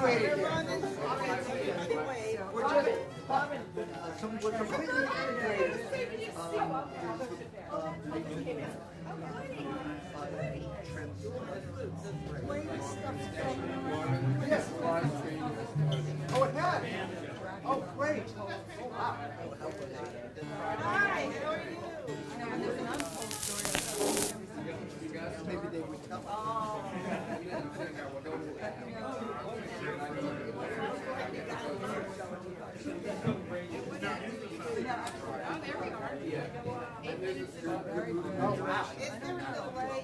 integrated here. We're just we're completely integrated. Yes. Oh, it has. Oh, great. Oh, wow. Hi, how are you? Maybe they would tell us. There we are. 8 minutes is very good. Oh, wow. Is there a delay?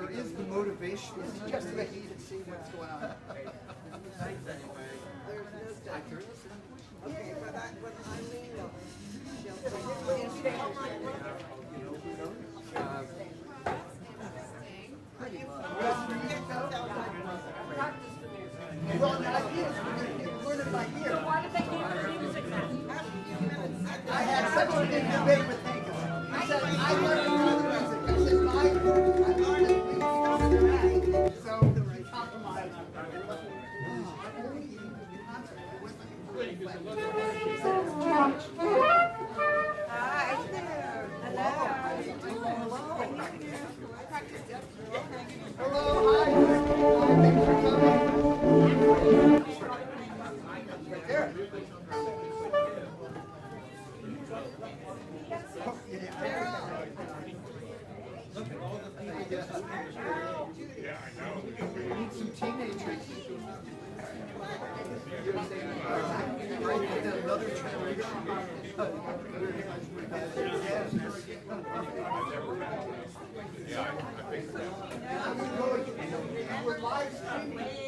There is the motivation. It's just that you can see what's going on. Okay, but I mean, Well, the idea is we're going to learn it by ear. Why did they give you music then? I had such a big debate with Hankus. He said, I learned to do the music. I said, I learned it. So, compromise. hi there. Hello. Hello, hi. Thanks for coming. Right there. Oh, yeah. Look at all the people. Yeah, I know. We need some teenagers. Another generation. Yeah, I think so. We're live streaming.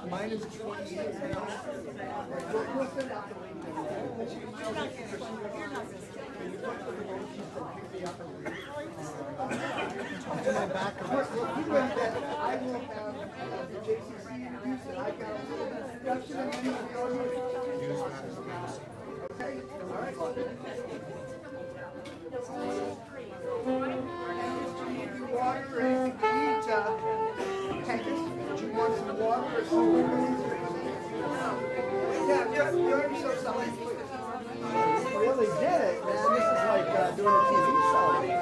Mine is 28 now. My back I will have the JCC introduced, and I've got a little introduction, and then the audience. Okay, all right. Water or anything to eat, Hankus, do you want some water or some? Yeah, you're so sorry. really did it, man. This is like doing a TV show.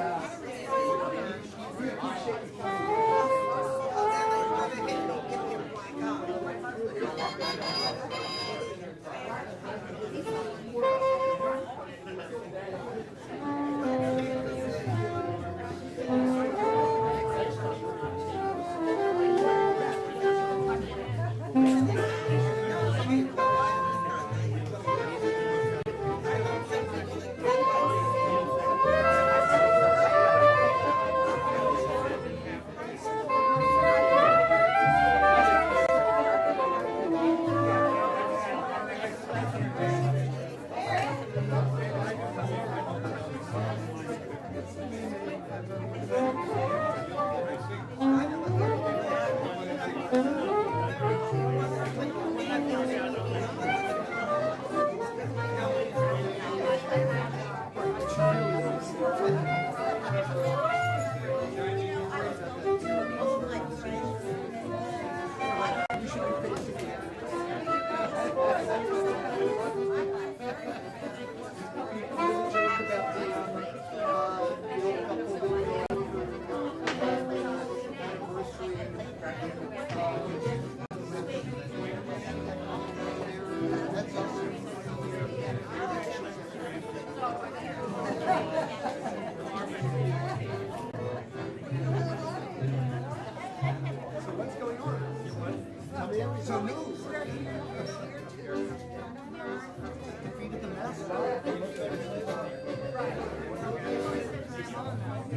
I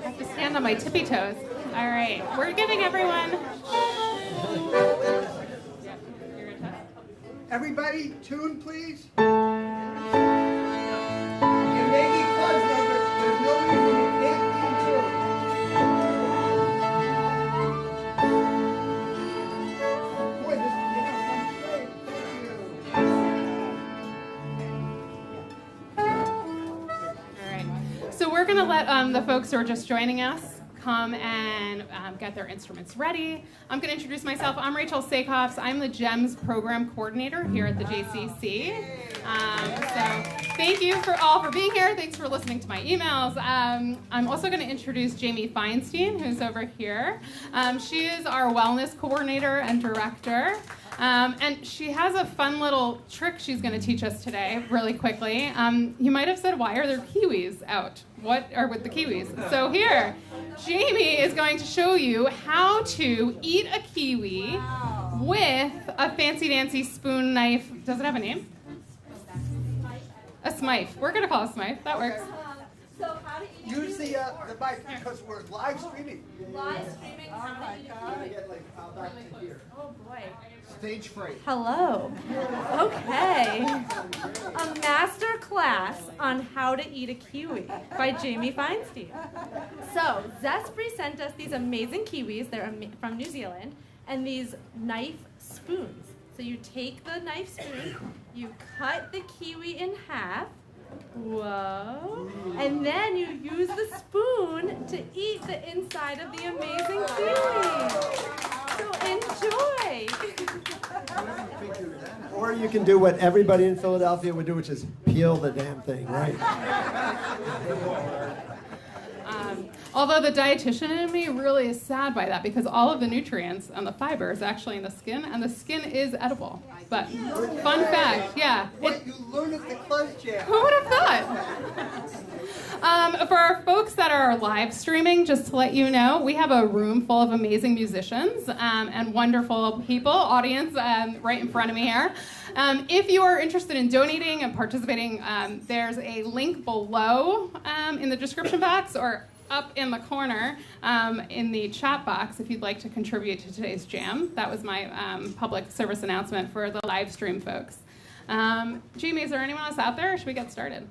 have to stand on my tippy toes. All right, we're giving everyone. Everybody, tune, please. You may be fuzz, but there's no reason you can't be tuned. Boy, this sounds great. Thank you. All right. So we're going to let the folks who are just joining us come and get their instruments ready. I'm going to introduce myself. I'm Rachel Sakoffs. I'm the GEMS program coordinator here at the JCC. So thank you all for being here. Thanks for listening to my emails. I'm also going to introduce Jamie Feinstein, who's over here. She is our wellness coordinator and director. And she has a fun little trick she's going to teach us today really quickly. You might have said, why are there kiwis out? What are with the kiwis? So here, Jamie is going to show you how to eat a kiwi with a fancy-dancy spoon knife. Does it have a name? A smythe. We're going to call it a smythe. That works. So how to eat Use the mic because we're live streaming. live streaming? How to eat a kiwi? Get like back to here. Oh boy. Stage fright. Hello. Okay. A master class on how to eat a kiwi by Jamie Feinstein. So Zespri sent us these amazing kiwis. They're from New Zealand, and these knife spoons. So you take the knife spoon, you cut the kiwi in half. Whoa. And then you use the spoon to eat the inside of the amazing kiwi. So enjoy. Or you can do what everybody in Philadelphia would do, which is peel the damn thing, right? Although the dietitian in me really is sad by that because all of the nutrients and the fiber is actually in the skin, and the skin is edible. But fun fact, yeah. What you learn at the Klez Jam. Who would have thought? For our folks that are live streaming, just to let you know, we have a room full of amazing musicians and wonderful people, audience right in front of me here. If you are interested in donating and participating, there's a link below in the description box or up in the corner in the chat box if you'd like to contribute to today's jam. That was my public service announcement for the live stream folks. Jamie, is there anyone else out there, or should we get started?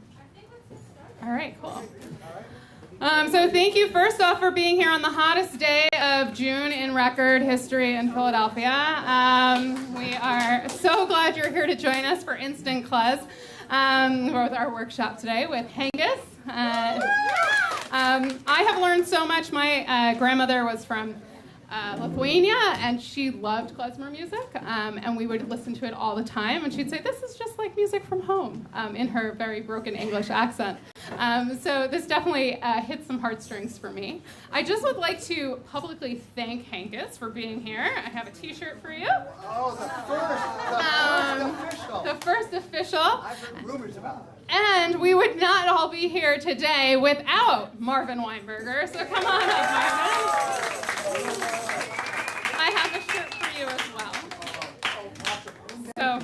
All right, cool. So thank you first off for being here on the hottest day of June in record history in Philadelphia. We are so glad you're here to join us for Instant Klez with our workshop today with Hankus. I have learned so much. My grandmother was from Lithuania, and she loved klezmer music, and we would listen to it all the time, and she'd say, this is just like music from home, in her very broken English accent. So this definitely hit some heartstrings for me. I just would like to publicly thank Hankus for being here. I have a t-shirt for you. Oh, the first official. The first official. I've heard rumors about it. And we would not all be here today without Marvin Weinberger. So come on up, Marvin. I have a shirt for you as well. So,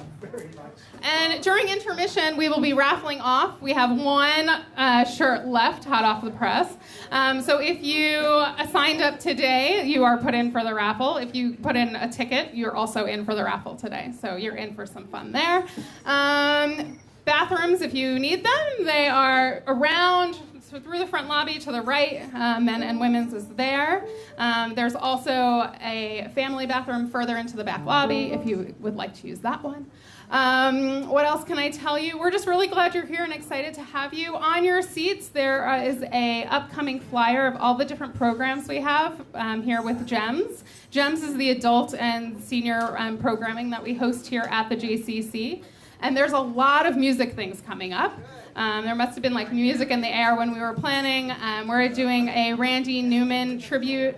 and during intermission, we will be raffling off. We have one shirt left, hot off the press. So if you signed up today, you are put in for the raffle. If you put in a ticket, you're also in for the raffle today. So you're in for some fun there. Bathrooms, if you need them, they are around, so through the front lobby to the right. Men and women's is there. There's also a family bathroom further into the back lobby if you would like to use that one. What else can I tell you? We're just really glad you're here and excited to have you. On your seats, there is a upcoming flyer of all the different programs we have here with GEMS. GEMS is the adult and senior programming that we host here at the JCC. And there's a lot of music things coming up. There must have been like music in the air when we were planning. We're doing a Randy Newman tribute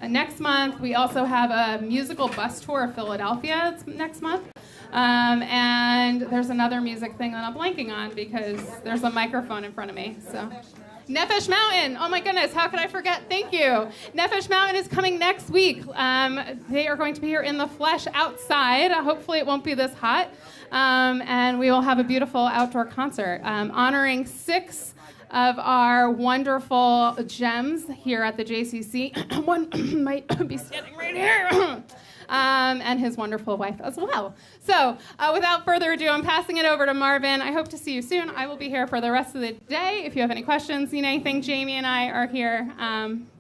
next month. We also have a musical bus tour of Philadelphia next month. And there's another music thing that I'm blanking on because there's a microphone in front of me. So, Nefesh Mountain. Oh my goodness, how could I forget? Thank you. Nefesh Mountain is coming next week. They are going to be here in the flesh outside. Hopefully it won't be this hot. And we will have a beautiful outdoor concert honoring 6 of our wonderful gems here at the JCC. One might be standing right here. And his wonderful wife as well. So without further ado, I'm passing it over to Marvin. I hope to see you soon. I will be here for the rest of the day. If you have any questions, need anything, Jamie and I are here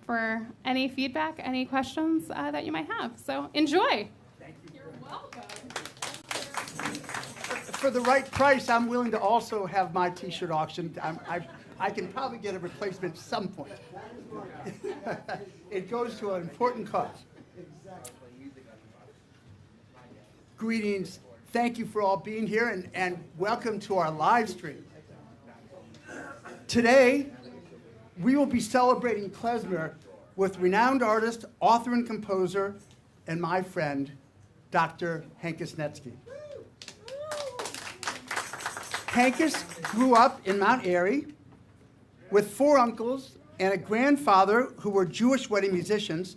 for any feedback, any questions that you might have. So enjoy. Thank you. You're welcome. For the right price, I'm willing to also have my T-shirt auctioned. I can probably get a replacement at some point. It goes to an important cause. Greetings. Thank you for all being here, and welcome to our live stream. Today, we will be celebrating Klezmer with renowned artist, author, and composer, and my friend, Dr. Hankus Netsky. Hankus grew up in Mount Airy with 4 uncles and a grandfather who were Jewish wedding musicians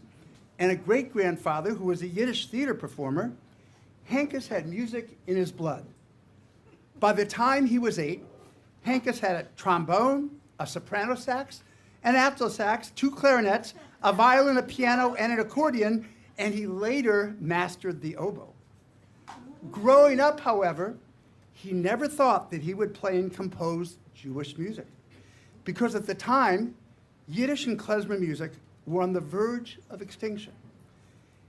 and a great-grandfather who was a Yiddish theater performer. Hankus had music in his blood. By the time he was 8, Hankus had a trombone, a soprano sax, an alto sax, 2 clarinets, a violin, a piano, and an accordion, and he later mastered the oboe. Growing up, however, he never thought that he would play and compose Jewish music, because at the time, Yiddish and klezmer music were on the verge of extinction.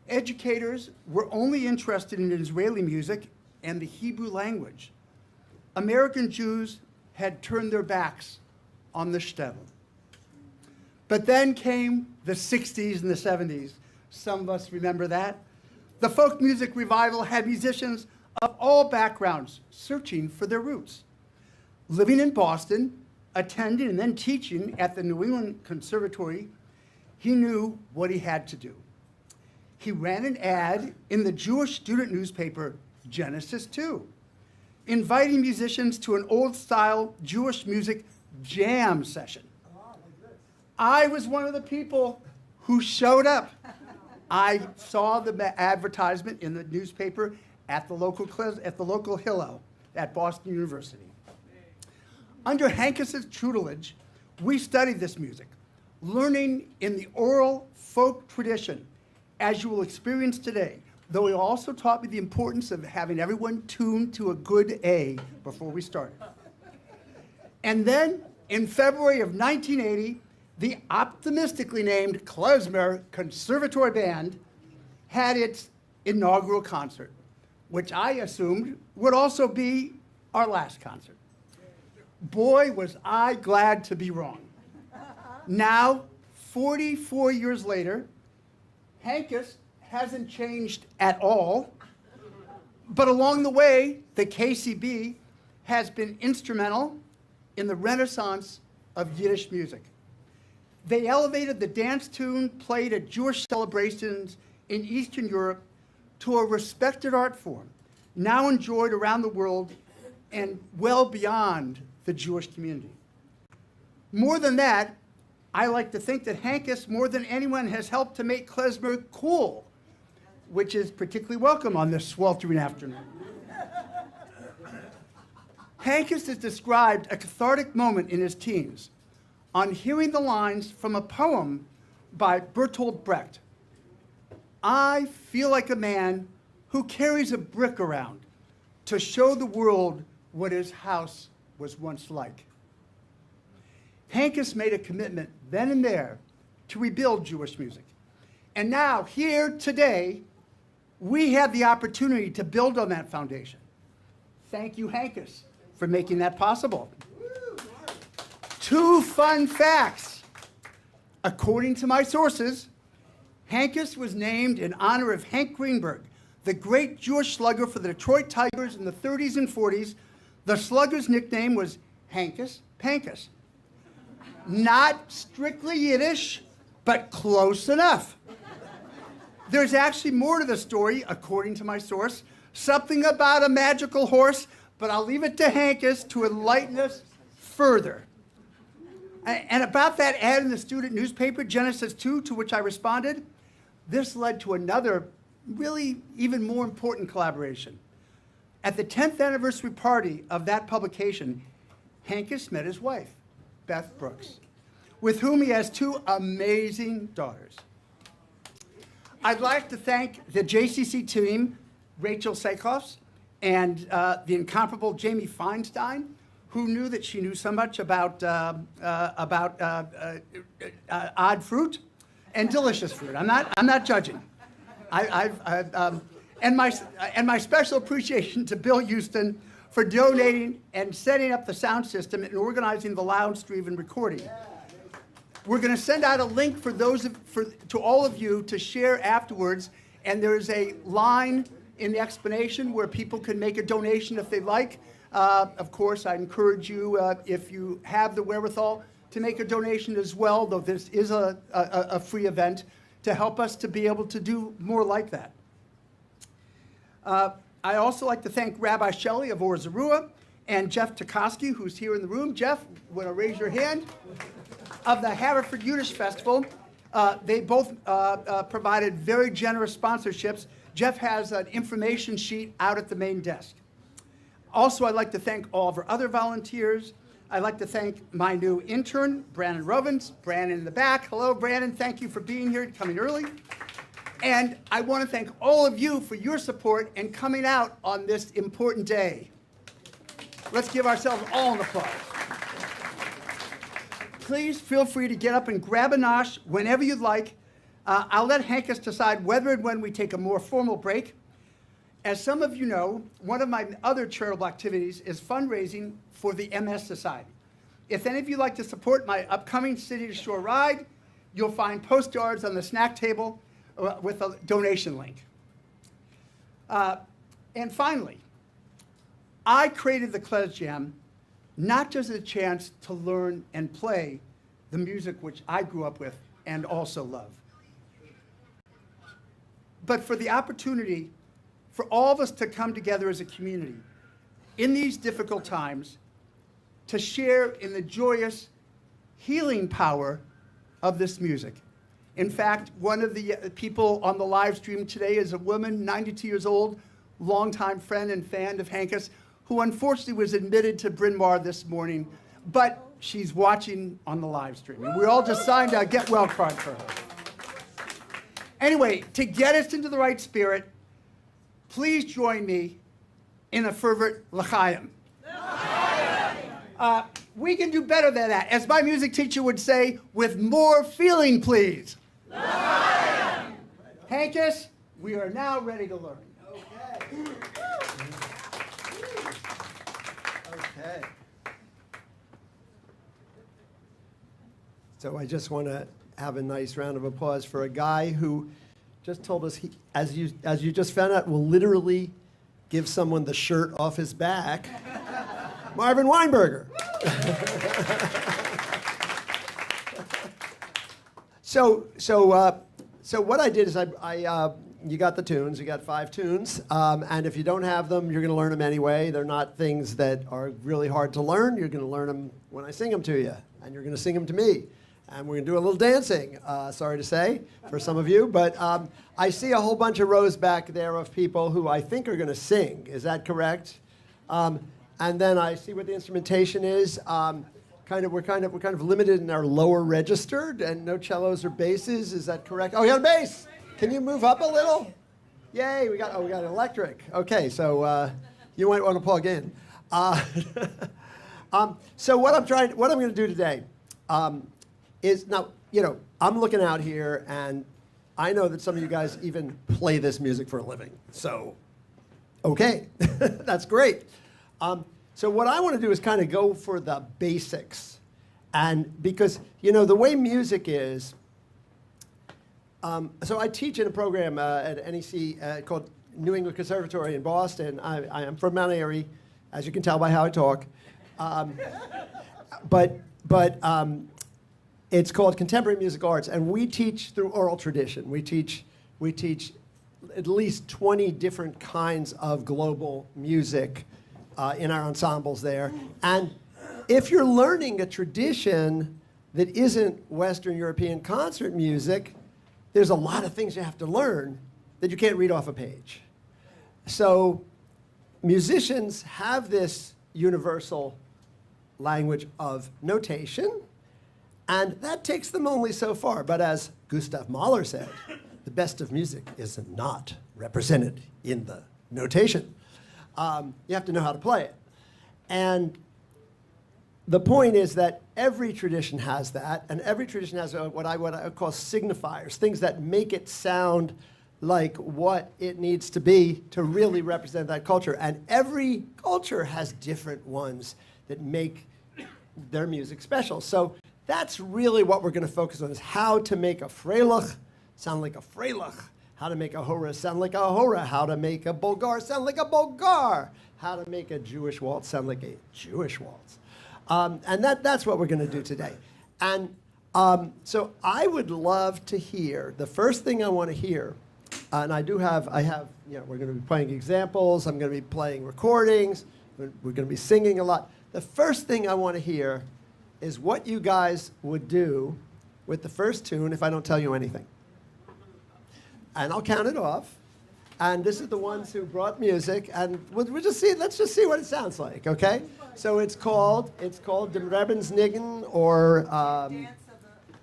Educators were only interested in Israeli music and the Hebrew language. American Jews had turned their backs on the shtetl. But then came the 60s and the 70s. Some of us remember that. The folk music revival had musicians of all backgrounds searching for their roots. Living in Boston, attending and then teaching at the New England Conservatory, he knew what he had to do. He ran an ad in the Jewish student newspaper, Genesis 2, inviting musicians to an old-style Jewish music jam session. I was one of the people who showed up. I saw the advertisement in the newspaper at the local Hillel at Boston University. Under Hankus's tutelage, we studied this music, learning in the oral folk tradition, as you will experience today, though he also taught me the importance of having everyone tuned to a good A before we started. And then, in February of 1980, the optimistically named Klezmer Conservatory Band had its inaugural concert, which I assumed would also be our last concert. Boy, was I glad to be wrong. Now, 44 years later, Hankus hasn't changed at all, but along the way, the KCB has been instrumental in the renaissance of Yiddish music. They elevated the dance tune played at Jewish celebrations in Eastern Europe to a respected art form, now enjoyed around the world and well beyond the Jewish community. More than that, I like to think that Hankus, more than anyone, has helped to make Klezmer cool, which is particularly welcome on this sweltering afternoon. Hankus has described a cathartic moment in his teens on hearing the lines from a poem by Bertolt Brecht. I feel like a man who carries a brick around to show the world what his house was once like. Hankus made a commitment then and there to rebuild Jewish music. And now, here today, we have the opportunity to build on that foundation. Thank you, Hankus, for making that possible. 2 fun facts. According to my sources, Hankus was named in honor of Hank Greenberg, the great Jewish slugger for the Detroit Tigers in the 30s and 40s. The slugger's nickname was Hankus Pankus. Not strictly Yiddish, but close enough. There's actually more to the story, according to my source, something about a magical horse, but I'll leave it to Hankus to enlighten us further. And about that ad in the student newspaper, Genesis 2, to which I responded, this led to another really even more important collaboration. At the 10th anniversary party of that publication, Hankus met his wife, Beth Brooks, with whom he has 2 amazing daughters. I'd like to thank the JCC team, Rachel Sakoffs, and the incomparable Jamie Feinstein, who knew that she knew so much about odd fruit and delicious fruit. I'm not judging. And my special appreciation to Bill Houston for donating and setting up the sound system and organizing the loud stream and recording. We're going to send out a link to all of you to share afterwards, and there's a line in the explanation where people can make a donation if they'd like. Of course, I encourage you, if you have the wherewithal, to make a donation as well, though this is a free event, to help us to be able to do more like that. I also like to thank Rabbi Shelley of Or Zarua and Jeff Tukoski, who's here in the room. Jeff, want to raise your hand? Of the Haverford Yiddish Festival. They both provided very generous sponsorships. Jeff has an information sheet out at the main desk. Also, I'd like to thank all of our other volunteers. I'd like to thank my new intern, Brandon Rovens. Brandon in the back. Hello, Brandon. Thank you for being here, coming early. And I want to thank all of you for your support and coming out on this important day. Let's give ourselves all an applause. Please feel free to get up and grab a nosh whenever you'd like. I'll let Hankus decide whether and when we take a more formal break. As some of you know, one of my other charitable activities is fundraising for the MS Society. If any of you like to support my upcoming City to Shore ride, you'll find postcards on the snack table with a donation link. And finally, I created the Klez Jam not just as a chance to learn and play the music which I grew up with and also love, but for the opportunity for all of us to come together as a community in these difficult times to share in the joyous healing power of this music. In fact, one of the people on the live stream today is a woman, 92 years old, longtime friend and fan of Hankus, who unfortunately was admitted to Bryn Mawr this morning, but she's watching on the live stream. And we're all just signed a get well card for her. Anyway, to get us into the right spirit, please join me in a fervent l'chaim. We can do better than that. As my music teacher would say, with more feeling, please. Hankus, we are now ready to learn. Okay. So I just want to have a nice round of applause for a guy who just told us, as you just found out, will literally give someone the shirt off his back. Marvin Weinberger. So what I did is you got the tunes, you got 5 tunes, and if you don't have them, you're going to learn them anyway. They're not things that are really hard to learn. You're going to learn them when I sing them to you, and you're going to sing them to me. And we're going to do a little dancing, sorry to say, for some of you. But I see a whole bunch of rows back there of people who I think are going to sing. Is that correct? And then I see what the instrumentation is. We're kind of limited in our lower register, and no cellos or basses. Is that correct? Oh, we got a bass. Can you move up a little? Yay! We got electric. Okay, so you might want to plug in. So what I'm going to do today is now, I'm looking out here, and I know that some of you guys even play this music for a living. So, okay, that's great. So what I want to do is kind of go for the basics. And because, the way music is, so I teach in a program at NEC called New England Conservatory in Boston. I am from Mount Airy, as you can tell by how I talk. But it's called Contemporary Music Arts, and we teach through oral tradition. We teach at least 20 different kinds of global music in our ensembles there. And if you're learning a tradition, that isn't Western European concert music, there's a lot of things you have to learn that you can't read off a page. So musicians have this universal language of notation, and that takes them only so far. But as Gustav Mahler said, the best of music is not represented in the notation. You have to know how to play it. And the point is that every tradition has that, and every tradition has what I call signifiers, things that make it sound like what it needs to be to really represent that culture. And every culture has different ones that make their music special. So that's really what we're going to focus on, is how to make a Freilich sound like a Freilich, how to make a Hora sound like a Hora, how to make a Bulgar sound like a Bulgar, how to make a Jewish waltz sound like a Jewish waltz. And that's what we're going to do today. And so I would love to hear, the first thing I want to hear, and we're going to be playing examples, I'm going to be playing recordings, we're going to be singing a lot. The first thing I want to hear is what you guys would do with the first tune if I don't tell you anything. And I'll count it off. And this is the ones who brought music, and we'll just see. Let's just see what it sounds like, okay? So it's called Dem Rebensniggen, or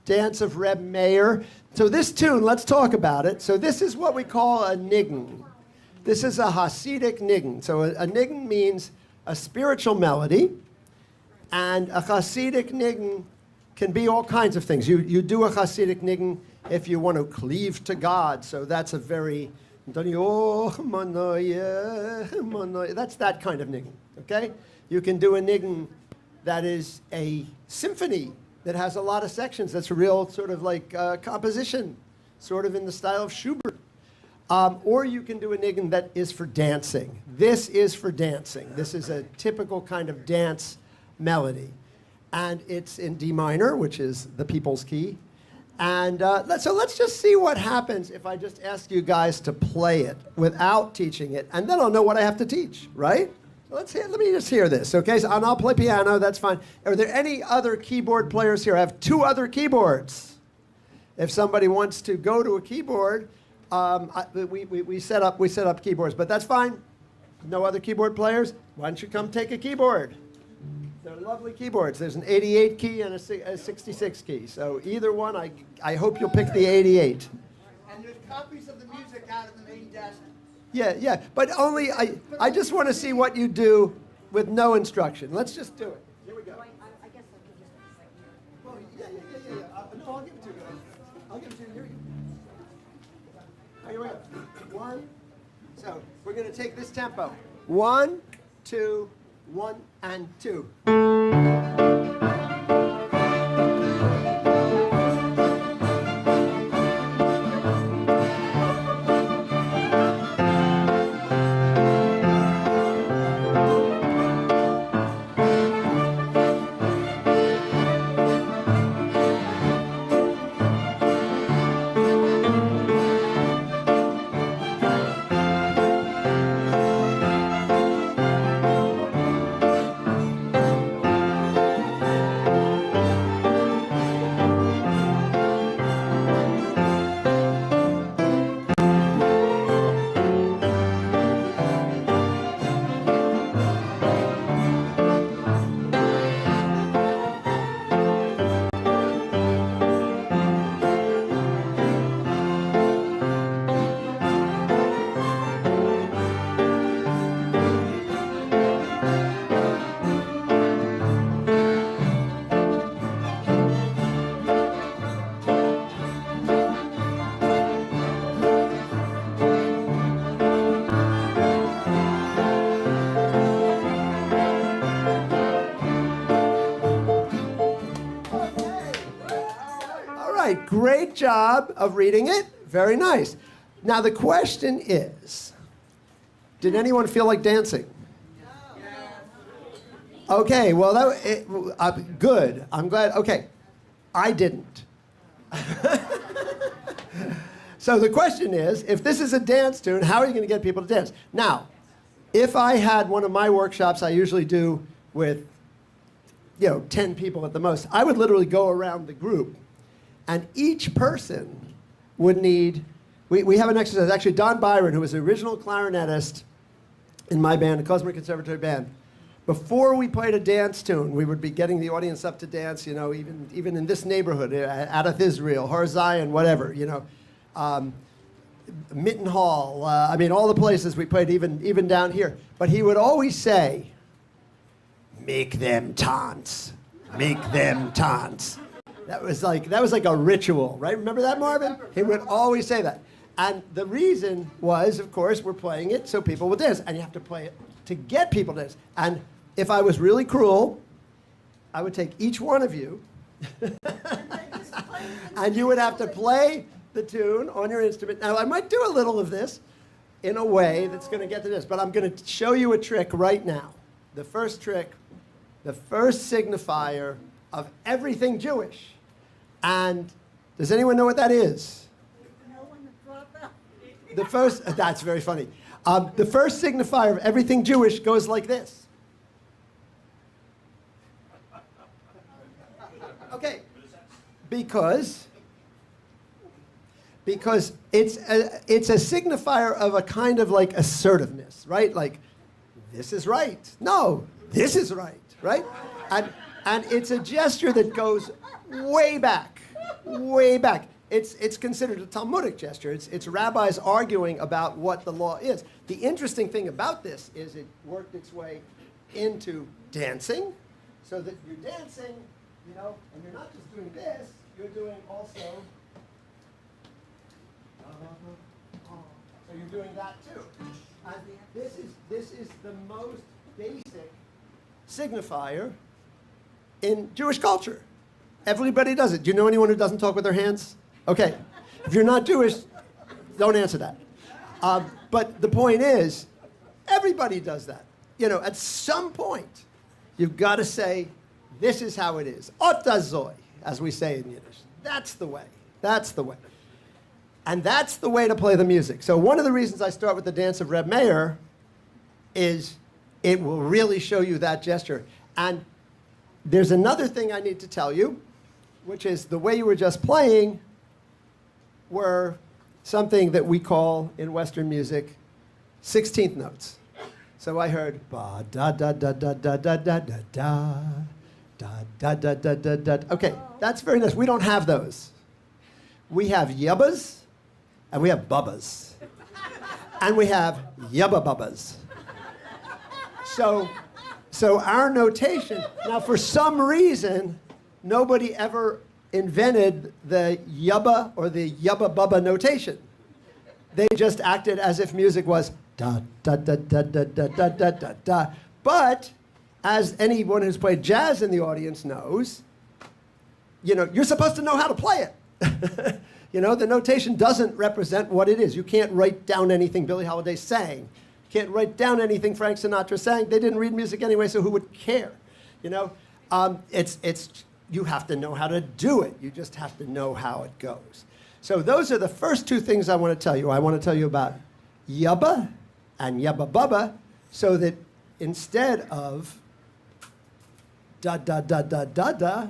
Dance of Reb Meir. So this tune, let's talk about it. So this is what we call a niggen. This is a Hasidic niggen. So a niggen means a spiritual melody, and a Hasidic niggen can be all kinds of things. You do a Hasidic niggen if you want to cleave to God. So that's a very, that's that kind of niggen, okay? You can do a niggen that is a symphony that has a lot of sections. That's a real sort of like composition, sort of in the style of Schubert. Or you can do a niggen that is for dancing. This is for dancing. This is a typical kind of dance melody. And it's in D minor, which is the people's key. And so let's just see what happens if I just ask you guys to play it without teaching it, and then I'll know what I have to teach, right? Let me just hear this, okay? So, and I'll play piano, that's fine. Are there any other keyboard players here? I have 2 other keyboards. If somebody wants to go to a keyboard, we set up keyboards, but that's fine. No other keyboard players? Why don't you come take a keyboard? They're lovely keyboards. There's an 88 key and a 66 key. So either one, I hope you'll pick the 88. And there's copies of the music out of the main desk. Yeah, but only, I just want to see what you do with no instruction. Let's just do it. Here we go. I guess I could just Well, yeah. No, I'll give it to you. I'll give it to you. Here we go. Here we go. 1. So we're going to take this tempo. 1, 2, 1, and 2. Great job of reading it. Very nice. Now the question is, did anyone feel like dancing? Okay, well, good. I'm glad. Okay, I didn't. So the question is, if this is a dance tune, how are you going to get people to dance? Now, if I had one of my workshops I usually do with 10 people at the most. I would literally go around the group, and each person would need, we have an exercise. Actually, Don Byron, who was the original clarinetist in my band, the Klezmer Conservatory Band, before we played a dance tune, we would be getting the audience up to dance, even in this neighborhood, Adath Israel, Har Zion, whatever, Mitten Hall, all the places we played, even down here. But he would always say, make them tance, make them tance. That was like a ritual, right? Remember that, Marvin? He would always say that. And the reason was, of course, we're playing it so people will dance. And you have to play it to get people to dance. And if I was really cruel, I would take each one of you, and you would have to play the tune on your instrument. Now, I might do a little of this in a way that's going to get to this, but I'm going to show you a trick right now. The first trick, the first signifier of everything Jewish. And does anyone know what that is? The first, that's very funny. The first signifier of everything Jewish goes like this. Okay, because it's a signifier of a kind of like assertiveness, right? Like, this is right. No, this is right, right? And it's a gesture that goes way back, way back. It's considered a Talmudic gesture. It's rabbis arguing about what the law is. The interesting thing about this is it worked its way into dancing, so that you're dancing, and you're not just doing this, you're doing also, so you're doing that too. And this is the most basic signifier in Jewish culture. Everybody does it. Do you know anyone who doesn't talk with their hands? Okay. If you're not Jewish, don't answer that. But the point is, everybody does that. At some point, you've got to say, this is how it is. Otazoi, as we say in Yiddish. That's the way. That's the way. And that's the way to play the music. So one of the reasons I start with the dance of Reb Meir is it will really show you that gesture. And there's another thing I need to tell you, which is the way you were just playing were something that we call in Western music 16th notes. So I heard ba da da da da da da da da da da da da da da. Okay, that's very nice. We don't have those. We have yubbas and we have bubbas. And we have yubba bubbas. So our notation, now for some reason, nobody ever invented the yubba or the yubba bubba notation. They just acted as if music was da da da da da da da da da da. But as anyone who's played jazz in the audience knows, you're supposed to know how to play it. The notation doesn't represent what it is. You can't write down anything Billie Holiday sang. You can't write down anything Frank Sinatra sang. They didn't read music anyway, so who would care? You have to know how to do it. You just have to know how it goes. So those are the first two things I want to tell you. I want to tell you about yubba and yubba bubba, so that instead of da da da da da da,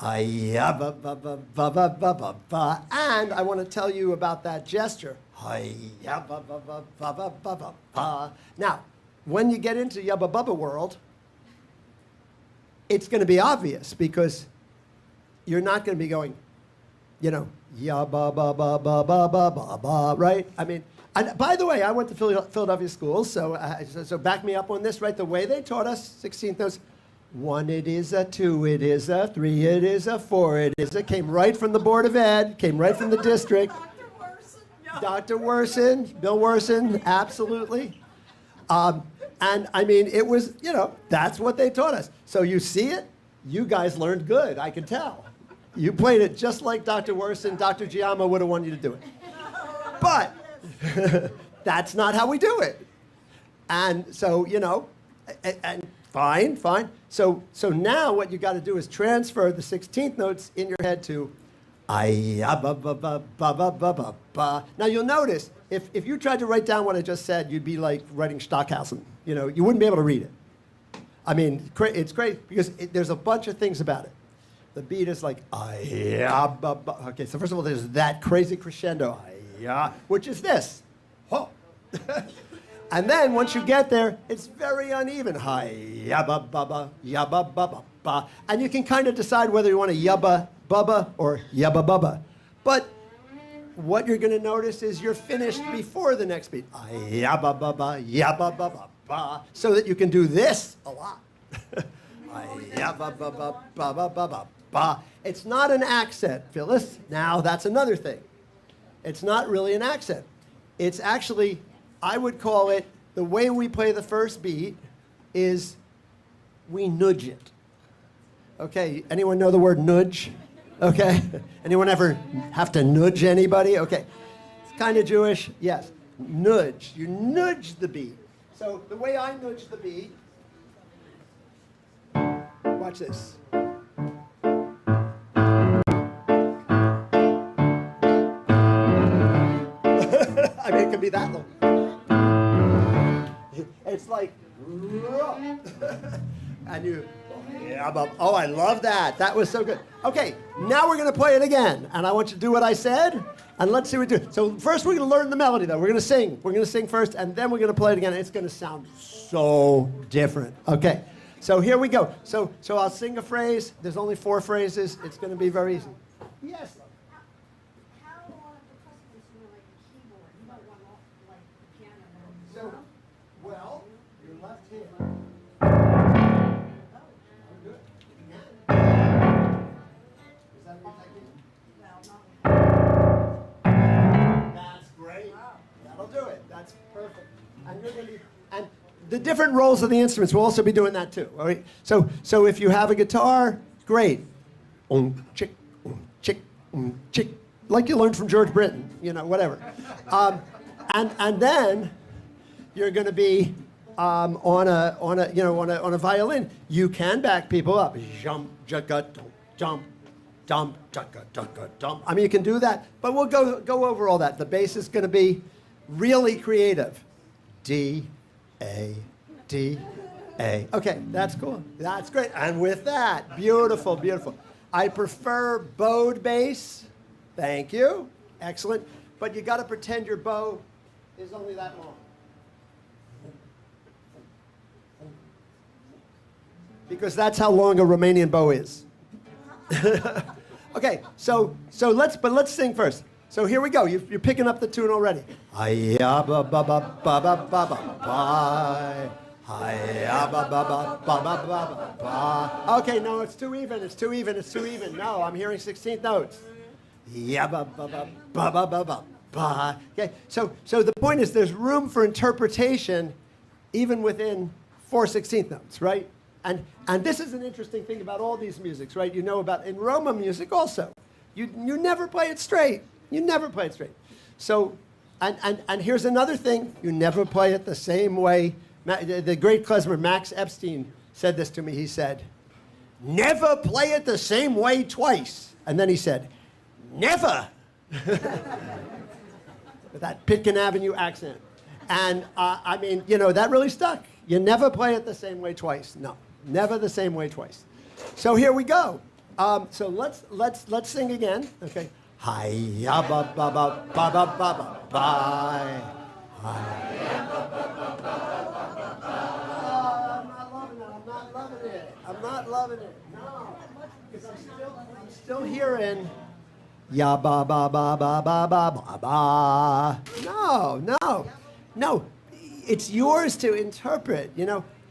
yubba bubba bubba bubba ba, and I want to tell you about that gesture. Yubba bubba bubba bubba ba. Now, when you get into yubba bubba world, it's going to be obvious because you're not going to be going, ya ba ba ba ba ba ba ba ba, right? And by the way, I went to Philadelphia schools, so back me up on this, right? The way they taught us 16th notes, 1 it is, a 2 it is, a 3 it is, a 4 it is. It came right from the Board of Ed, came right from the district. Dr. Werson, Bill Werson, absolutely. And it was, that's what they taught us. So you see it, you guys learned good, I can tell. You played it just like Dr. Werson, Dr. Giamma would have wanted you to do it. But that's not how we do it. And so, and fine. So now what you got to do is transfer the 16th notes in your head to ba ba ba ba ba ba ba. Now you'll notice, if you tried to write down what I just said, you'd be like writing Stockhausen. You wouldn't be able to read it. I mean, it's great because there's a bunch of things about it. The beat is like, okay, so first of all, there's that crazy crescendo, which is this. Ho. And then once you get there, it's very uneven. Ba. And you can kind of decide whether you want to yabba bubba or yabba bubba. But what you're going to notice is you're finished before the next beat. Yabba bubba, yabba bubba, ba. So that you can do this a lot. Yabba bubba, bubba, bubba, ba. It's not an accent, Phyllis. Now, that's another thing. It's not really an accent. It's actually, I would call it, the way we play the first beat is we nudge it. Okay, anyone know the word nudge? Okay, anyone ever have to nudge anybody? Okay, it's kind of Jewish, yes. Nudge, you nudge the beat. So the way I nudge the beat, watch this. I mean, it could be that long. It's like, and you, oh, I love that. That was so good. Okay, now we're going to play it again. And I want you to do what I said, and let's see what we do. So first we're going to learn the melody, though. We're going to sing. We're going to sing first, and then we're going to play it again. It's going to sound so different. Okay, so here we go. So I'll sing a phrase. There's only 4 phrases. It's going to be very easy. Yes. Well, your left hand. Is that what That's great. That'll do it. That's perfect. And you're going to be, and the different roles of the instruments, we'll also be doing that too. All right? So if you have a guitar, great. Chick, chick, chick. Like you learned from George Britton, whatever. And then you're going to be on a violin. You can back people up. Jump, jump, jump, jump, jump. I mean, you can do that, but we'll go over all that. The bass is going to be really creative. D, A, D, A. Okay, that's cool. That's great. And with that, beautiful, beautiful. I prefer bowed bass. Thank you. Excellent. But you got to pretend your bow is only that long. Because that's how long a Romanian bow is. Okay, so let's sing first. So here we go. You're picking up the tune already. Okay, no, it's too even. It's too even. It's too even. No, I'm hearing 16th notes. Okay, so the point is there's room for interpretation even within 4 16th notes, right? And this is an interesting thing about all these musics, right? You know about in Roma music also. You never play it straight. You never play it straight. So, and here's another thing. You never play it the same way. The great Klezmer, Max Epstein, said this to me. He said, never play it the same way twice. And then he said, never. With that Pitkin Avenue accent. And I mean, that really stuck. You never play it the same way twice. No, never the same way twice. So here we go. So let's sing again. Okay. Hi-ya ba ba ba ba ba ba ba bye. Hi-ya ba ba ba ba ba ba. I'm not loving it. No, because I'm still hearing. Ya ba ba ba ba ba ba ba ba. No. It's yours to interpret.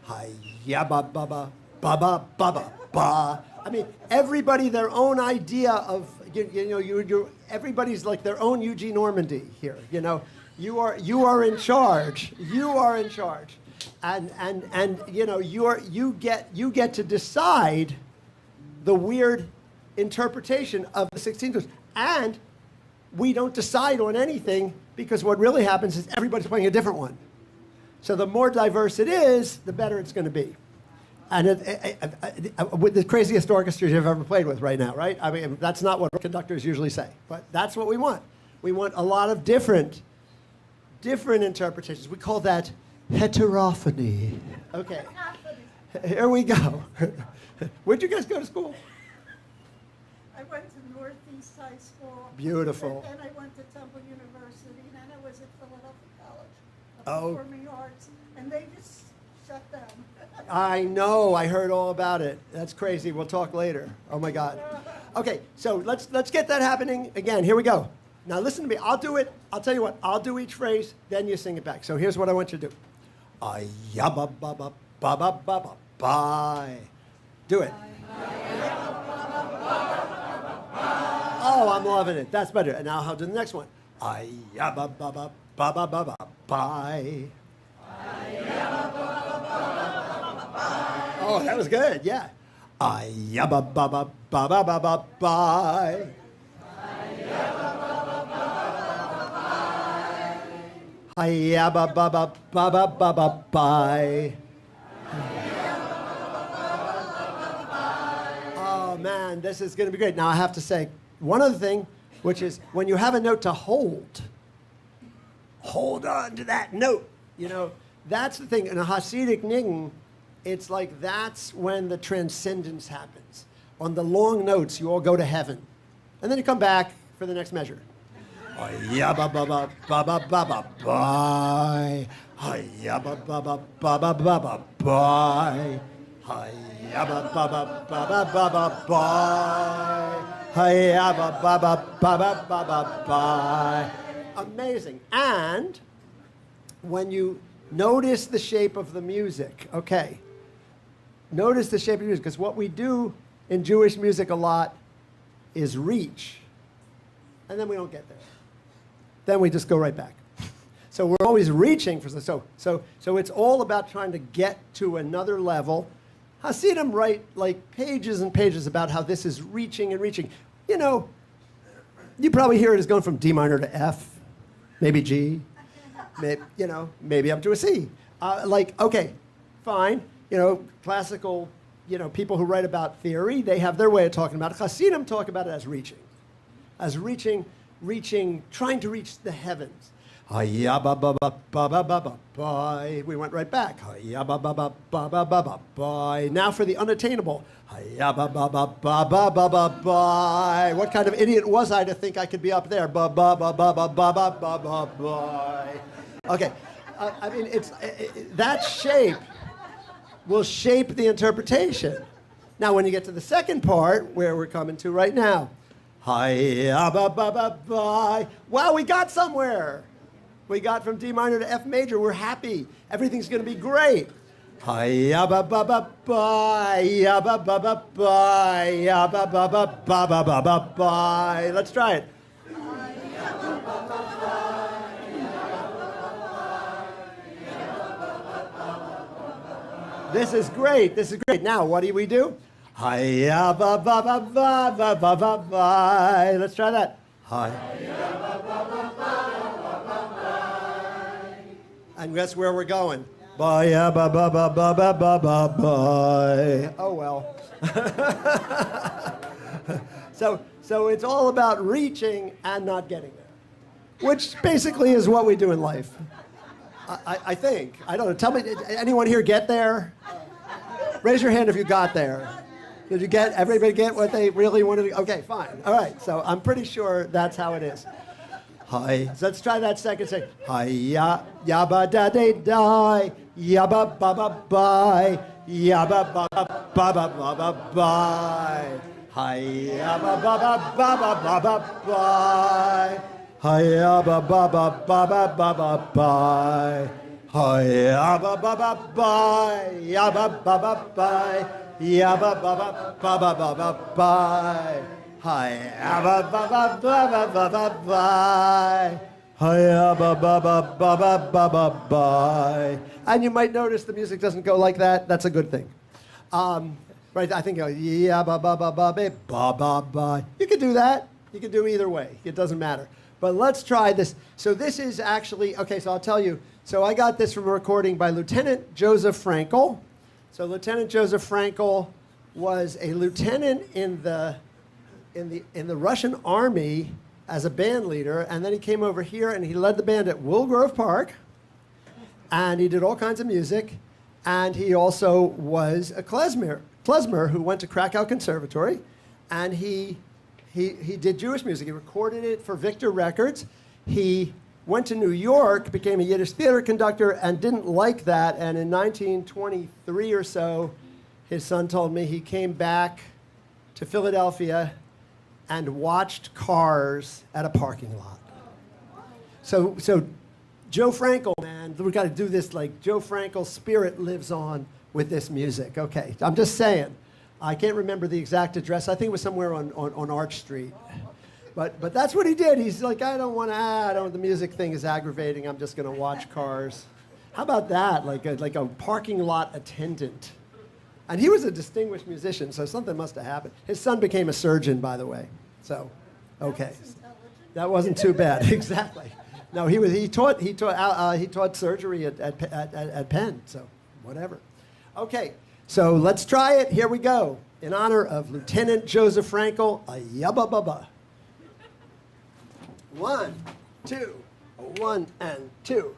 Hi ya ba ba ba ba ba ba ba ba. I mean, everybody their own idea of everybody's like their own Eugene Normandy here. You are in charge. You are in charge, and you get to decide the weird interpretation of the 16th verse. And we don't decide on anything because what really happens is everybody's playing a different one. So the more diverse it is, the better it's going to be. And with the craziest orchestras you've ever played with right now, right? I mean, that's not what conductors usually say, but that's what we want. We want a lot of different interpretations. We call that heterophony. Okay. Here we go. Where'd you guys go to school? I went to Northeast High School. Beautiful. And then I went to Temple University, and then I was at Philadelphia College of Oh. Performing Arts, and they just shut down. I know. I heard all about it. That's crazy. We'll talk later. Oh my God. Okay, so let's get that happening again. Here we go. Now listen to me. I'll do it. I'll tell you what. I'll do each phrase, then you sing it back. So here's what I want you to do. Ba ba ba ba ba ba bye. Do it. Oh, I'm loving it. That's better. And now I'll do the next one. Ba ba ba ba ba ba ba bye. Oh, that was good. Yeah. Ba ba ba ba ba ba ba bye. Hiya ba ba ba ba ba ba ba bye. Oh man, this is going to be great. Now I have to say one other thing, which is when you have a note to hold on to that note. You know, that's the thing. In a Hasidic niggun, it's like that's when the transcendence happens. On the long notes, you all go to heaven, and then you come back for the next measure. Hiya ba ba ba ba ba ba ba bye. Hiya ba ba ba ba ba ba ba bye. Hiya ba ba ba ba ba ba ba bye. Hiya ba ba ba ba ba ba ba bye. Amazing. And when you notice the shape of the music, okay. Notice the shape of the music, because what we do in Jewish music a lot is reach, and then we don't get there. Then we just go right back. So we're always reaching for so it's all about trying to get to another level. Hasidim write like pages and pages about how this is reaching and reaching. You know, you probably hear it as going from D minor to F, maybe G, maybe up to a C. Okay, fine. You know, classical, people who write about theory, they have their way of talking about it. Hasidim talk about it as reaching, trying to reach the heavens. Hiya ba ba ba ba ba ba ba bye. We went right back. Hiya ba ba ba ba ba ba ba bye. Now for the unattainable. Hiya ba ba ba ba ba ba ba bye. What kind of idiot was I to think I could be up there? Ba ba ba ba ba ba ba ba ba bye. Okay, I mean that shape will shape the interpretation. Now when you get to the second part, where we're coming to right now. Hiya ba ba ba bye. Wow, we got somewhere. We got from D minor to F major. We're happy. Everything's going to be great. Hiya ba ba ba bye. Ya ba ba ba bye. Ya ba ba ba ba ba ba ba bye. Let's try it. This is great. This is great. Now, what do we do? Hiya ba ba ba ba ba ba ba bye. Let's try that. Hiya ba ba ba ba ba ba bye. And guess where we're going? Bye ba ba ba ba ba ba ba bye. Oh well. So it's all about reaching and not getting there, which basically is what we do in life. I think. I don't know. Tell me, did anyone here get there? Raise your hand if you got there. Did you get, everybody get what they really wanted to? Okay, fine. All right, so I'm pretty sure that's how it is. Hi. So let's try that second say. Hi ya ya ba da de die. Ya ba ba ba bye. Ya ba ba ba ba ba ba ba bye. Hi ya ba ba ba ba ba ba ba bye. Hi ya ba ba ba ba ba ba ba bye. Hi ya ba ba ba bye. Ya ba ba ba bye. Ya ba ba ba ba ba ba ba bye. Hi ya ba ba ba ba ba ba ba bye. Hi ya ba ba ba ba ba ba ba bye. And you might notice the music doesn't go like that. That's a good thing. Right? I think ya ba ba ba ba ba ba ba ba. You can do that. You can do either way. It doesn't matter. But let's try this. So this is actually okay. So I'll tell you. So I got this from a recording by Lieutenant Joseph Frankel. So Lieutenant Joseph Frankel was a lieutenant in the Russian army as a band leader, and then he came over here and he led the band at Wilgrove Park, and he did all kinds of music, And he also was a klezmer who went to Krakow Conservatory, and he did Jewish music. He recorded it for Victor Records. He went to New York, became a Yiddish theater conductor, and didn't like that. And in 1923 or so, his son told me he came back to Philadelphia and watched cars at a parking lot. So Joe Frankel, man, we got to do this, like Joe Frankel's spirit lives on with this music. Okay, I'm just saying. I can't remember the exact address. I think it was somewhere on Arch Street. But that's what he did. He's like, the music thing is aggravating. I'm just going to watch cars. How about that? Like a parking lot attendant. And he was a distinguished musician, so something must have happened. His son became a surgeon, by the way. So, okay. That wasn't too bad. Exactly. No, he taught surgery at Penn, so whatever. Okay, so let's try it. Here we go. In honor of Lieutenant Joseph Frankel, a yabba bubba. 1, 2, 1 and 2.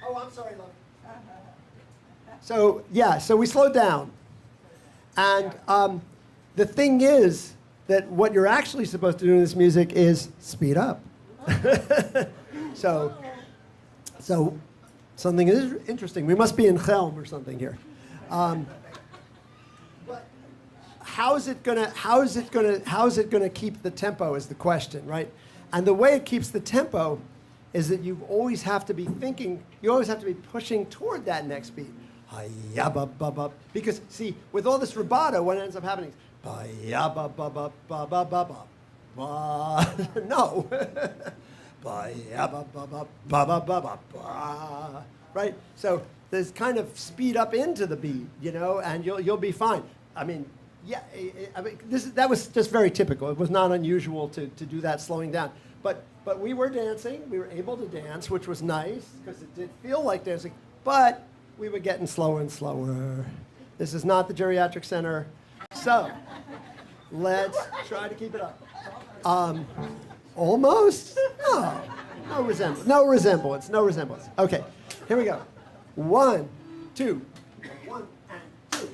Oh, I'm sorry, love. So we slowed down. And the thing is that what you're actually supposed to do in this music is speed up. So something is interesting. We must be in Chelm or something here. But how is it gonna keep the tempo is the question, right? And the way it keeps the tempo is that you always have to be thinking, you always have to be pushing toward that next beat. Because, see, with all this rubato, what ends up happening is no. Right? So there's kind of speed up into the beat, you know, and you'll be fine. I mean, yeah, that was just very typical. It was not unusual to do that slowing down. But we were dancing. We were able to dance, which was nice because it did feel like dancing. But we were getting slower and slower. This is not the geriatric center. So Let's try to keep it up. Almost? No resemblance. No resemblance. No resemblance. Okay, here we go. 1, 2. 1 and 2.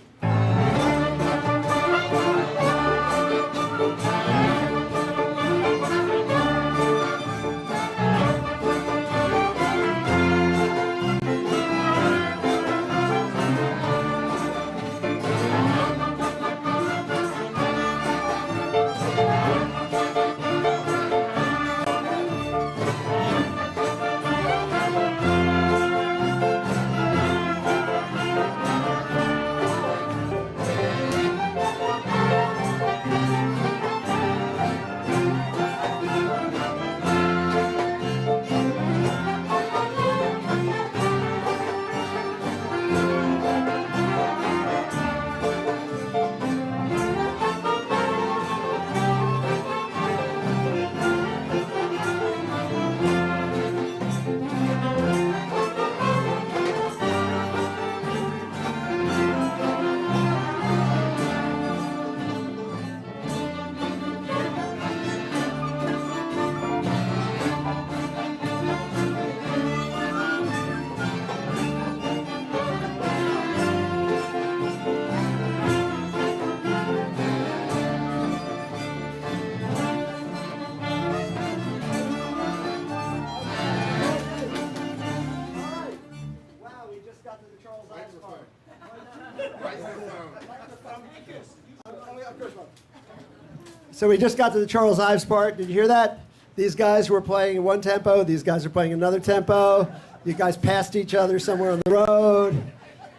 So we just got to the Charles Ives part. Did you hear that? These guys were playing one tempo. These guys are playing another tempo. You guys passed each other somewhere on the road.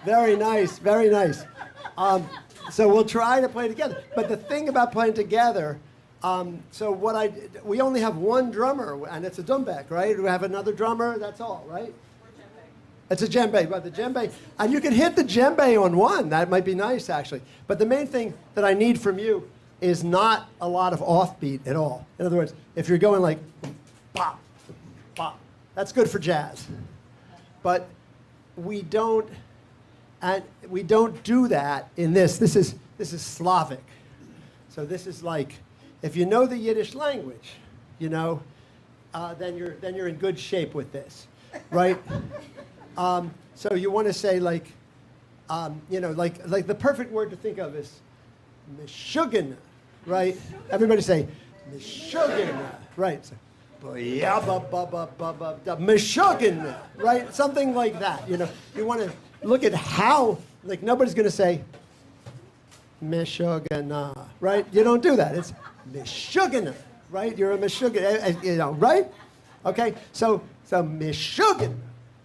Very nice, very nice. So we'll try to play together. But the thing about playing together, we only have one drummer, and it's a dumbek, right? We have another drummer, that's all, right? It's a djembe, but the djembe, and you can hit the djembe on one. That might be nice, actually. But the main thing that I need from you is not a lot of offbeat at all. In other words, if you're going like bop, bop, that's good for jazz. But we don't do that in this. This is Slavic. So this is like, if you know the Yiddish language, you know, then you're in good shape with this, right? So you want to say like, you know, like the perfect word to think of is Meshuggah, right? Everybody say Meshuggah, right? So, Meshuggah, right? Something like that. You know, you want to look at how, like nobody's going to say Meshuggah, right? You don't do that. It's Meshuggah, right? You're a Meshuggah, you know, right? Okay, so Meshuggah,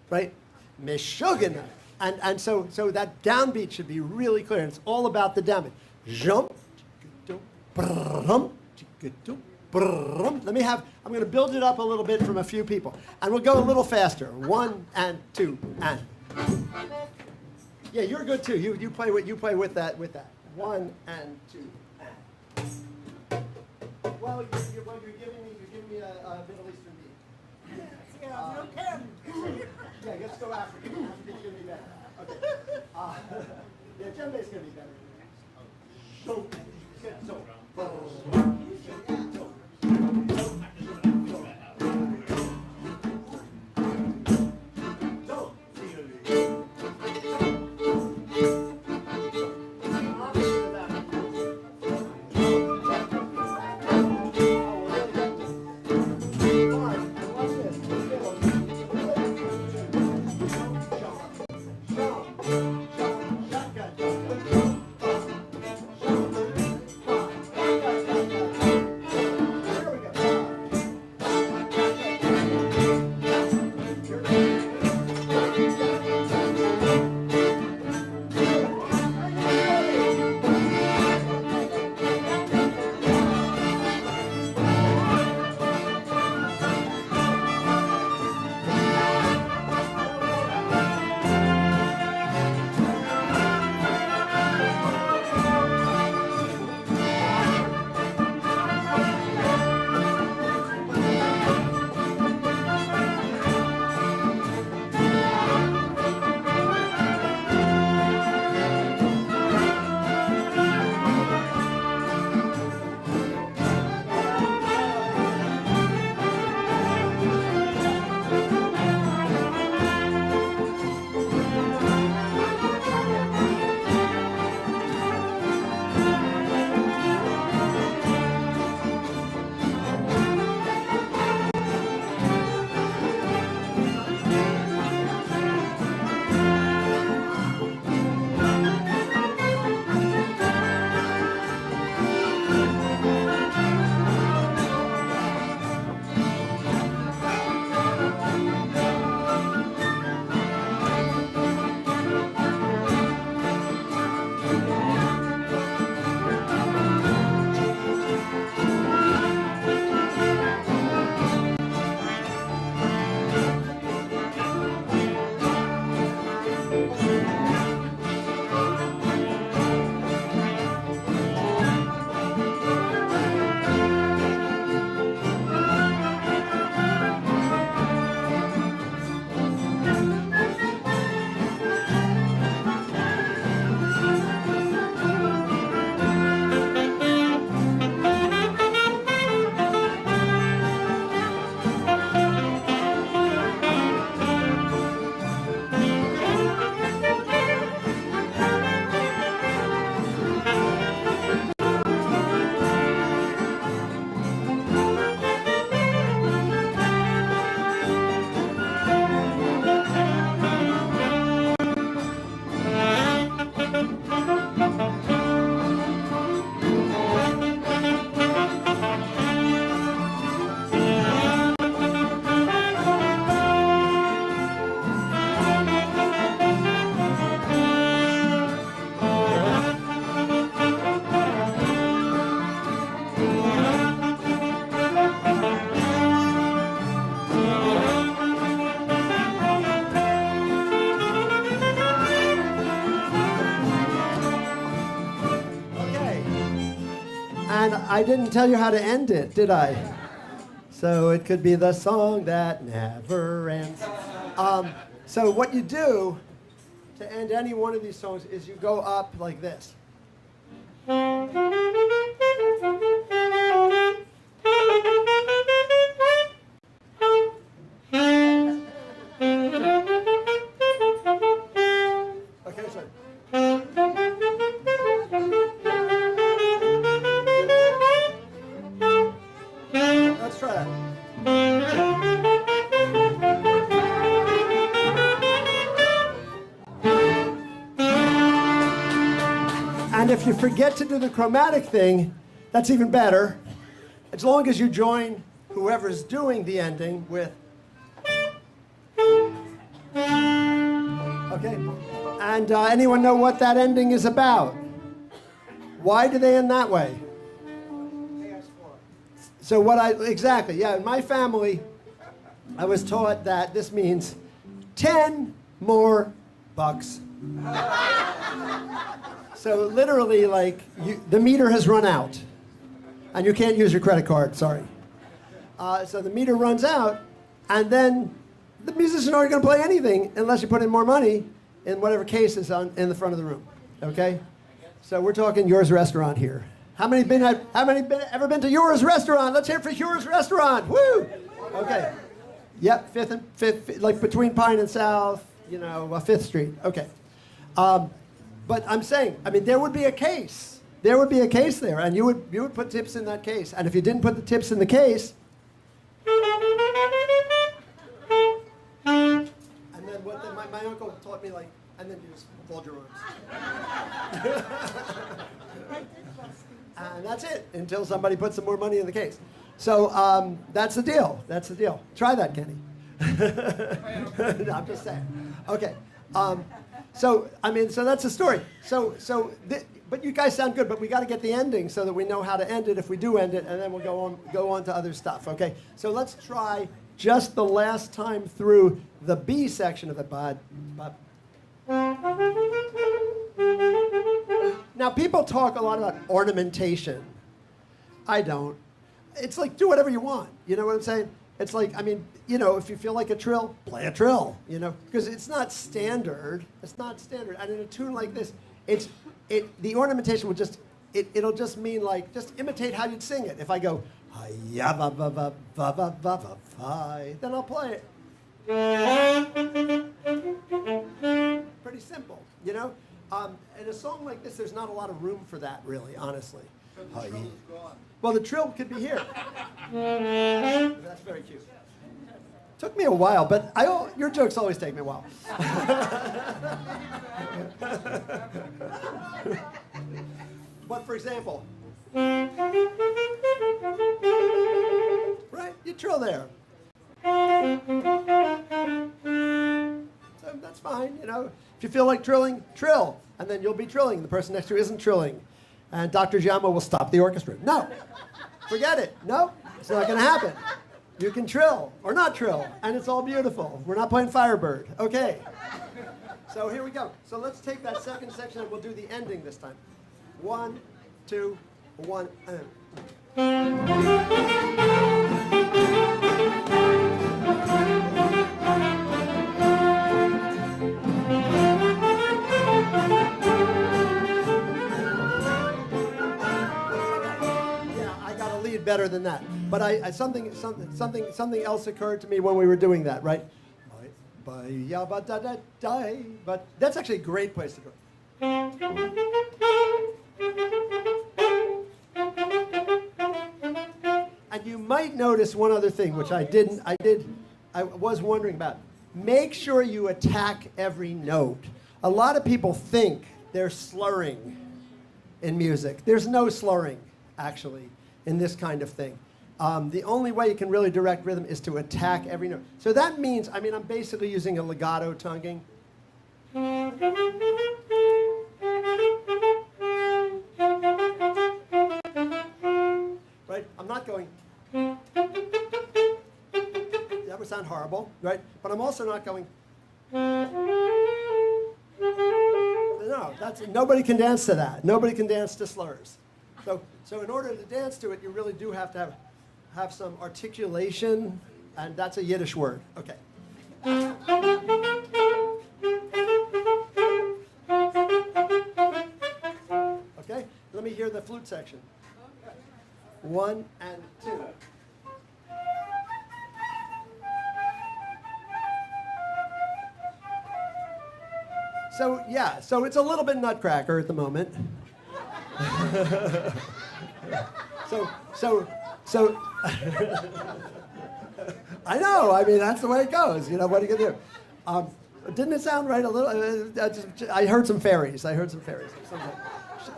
right? Meshuggah. And so that downbeat should be really clear. And it's all about the downbeat. Jump. I'm going to build it up a little bit from a few people. And we'll go a little faster. 1 and 2 and. Yeah, you're good too. You play with that. 1 and 2 and. Well, you're giving me a Middle Eastern beat. Yeah, no kidding. Yeah, let's go African. African's going to be better. Okay. Yeah, djembe's going to be better. So, And I didn't tell you how to end it, did I? So it could be the song that never ends. So what you do to end any one of these songs is you go up like this. Okay, sorry. Let's try that. And if you forget to do the chromatic thing, that's even better. As long as you join whoever's doing the ending with. Okay. And anyone know what that ending is about? Why do they end that way? So exactly, yeah, in my family, I was taught that this means 10 more bucks. So literally, like, the meter has run out, and you can't use your credit card, sorry. So the meter runs out, and then the musicians aren't going to play anything unless you put in more money in whatever case is in the front of the room, okay? So we're talking Yours Restaurant here. How many ever been to Yours Restaurant? Let's hear it for Yours Restaurant. Woo! Okay. Yep, fifth, like between Pine and South, 5th Street. Okay. But I'm saying, there would be a case. There would be a case there, and you would put tips in that case. And if you didn't put the tips in the case, and then my uncle taught me, like, and then you just fold your arms. And that's it until somebody puts some more money in the case. So that's the deal. That's the deal. Try that, Kenny. No, I'm just saying. Okay. So that's the story. But you guys sound good. But we got to get the ending so that we know how to end it if we do end it, and then we'll go on to other stuff. Okay. So let's try just the last time through the B section of the bud. Now, people talk a lot about ornamentation. I don't. It's like, do whatever you want. You know what I'm saying? It's like, if you feel like a trill, play a trill, because it's not standard. It's not standard. And in a tune like this, the ornamentation will it'll just mean, like, just imitate how you'd sing it. If I go, then I'll play it. Pretty simple, in a song like this, there's not a lot of room for that, really, honestly. Well, the trill could be here. That's very cute. Took me a while, but your jokes always take me a while. But for example, right? You trill there. So that's fine, If you feel like trilling, trill. And then you'll be trilling. The person next to you isn't trilling. And Dr. Giammo will stop the orchestra. No. Forget it. No. It's not going to happen. You can trill or not trill. And it's all beautiful. We're not playing Firebird. Okay. So here we go. So let's take that second section and we'll do the ending this time. 1, 2, 1, and... better than that. But something else occurred to me when we were doing that, right? But that's actually a great place to go. And you might notice one other thing, which I was wondering about. Make sure you attack every note. A lot of people think they're slurring in music. There's no slurring, actually, in this kind of thing. The only way you can really direct rhythm is to attack every note. So that means, I'm basically using a legato tonguing. Right? I'm not going. That would sound horrible, right? But I'm also not going. No, nobody can dance to that. Nobody can dance to slurs. So in order to dance to it, you really do have to have some articulation, and that's a Yiddish word. Okay. Okay, let me hear the flute section. 1 and 2. So yeah, so it's a little bit nutcracker at the moment. so I know, I mean, that's the way it goes. You know, what are you gonna do? Didn't it sound right a little? I heard some fairies.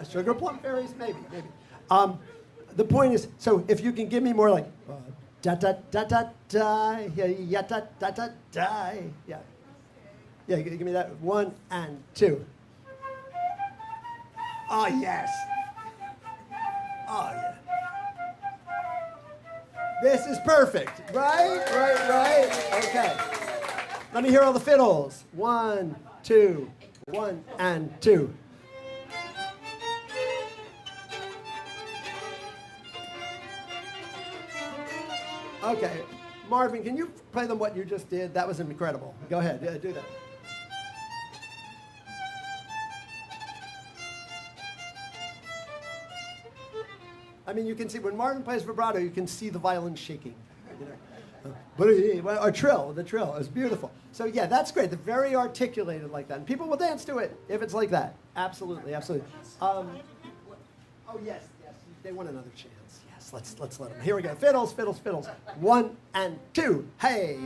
Sugar plum fairies? Maybe. The point is, so if you can give me more like, da da da da da, yeah da da da da, yeah. Yeah, give me that 1 and 2. Oh, yes. Oh, yeah. This is perfect. Right. Okay. Let me hear all the fiddles. 1, 2, 1 and 2. Okay. Marvin, can you play them what you just did? That was incredible. Go ahead. Yeah, do that. I mean, you can see, when Martin plays vibrato, you can see the violin shaking. You know? Or trill, the trill is beautiful. So yeah, that's great. They're very articulated like that. And people will dance to it if it's like that. Absolutely. Oh, yes. They want another chance. Yes, let's let them. Here we go. Fiddles. 1 and 2. Hey.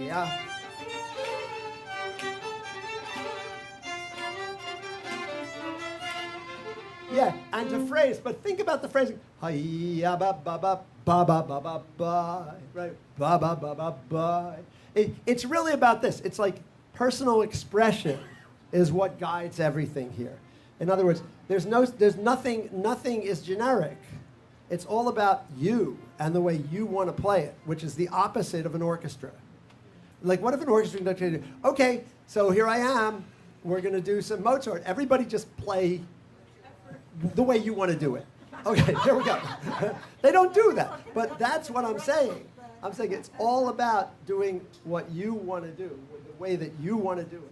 Yeah, and to phrase, but think about the phrasing. Hi-ya ba ba ba ba ba ba ba ba, right? Ba ba ba ba ba. It's really about this. It's like personal expression is what guides everything here. In other words, there's nothing is generic. It's all about you and the way you want to play it, which is the opposite of an orchestra. Like, what if an orchestra conductor, okay, so here I am, we're going to do some Mozart. Everybody just play the way you want to do it. Okay, here we go. They don't do that, but that's what I'm saying. I'm saying it's all about doing what you want to do, the way that you want to do it.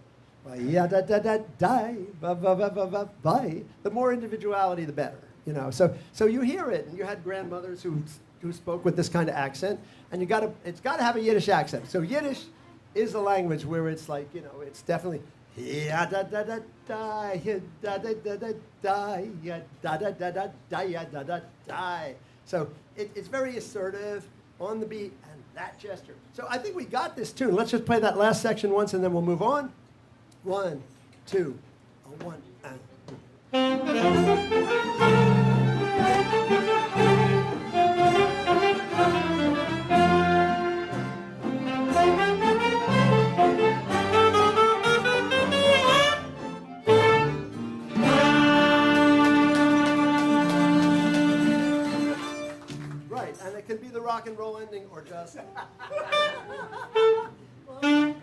The more individuality, the better. You know, so you hear it, and you had grandmothers who spoke with this kind of accent, and it's got to have a Yiddish accent. So Yiddish is a language where it's like, you know, it's definitely ya da da da da, ya da da da da da, ya da da da da da, ya da da da. So it's very assertive on the beat and that gesture. So I think we got this tune. Let's just play that last section once, and then we'll move on. 1, 2, 1 and. Can be the rock and roll ending or just. Okay.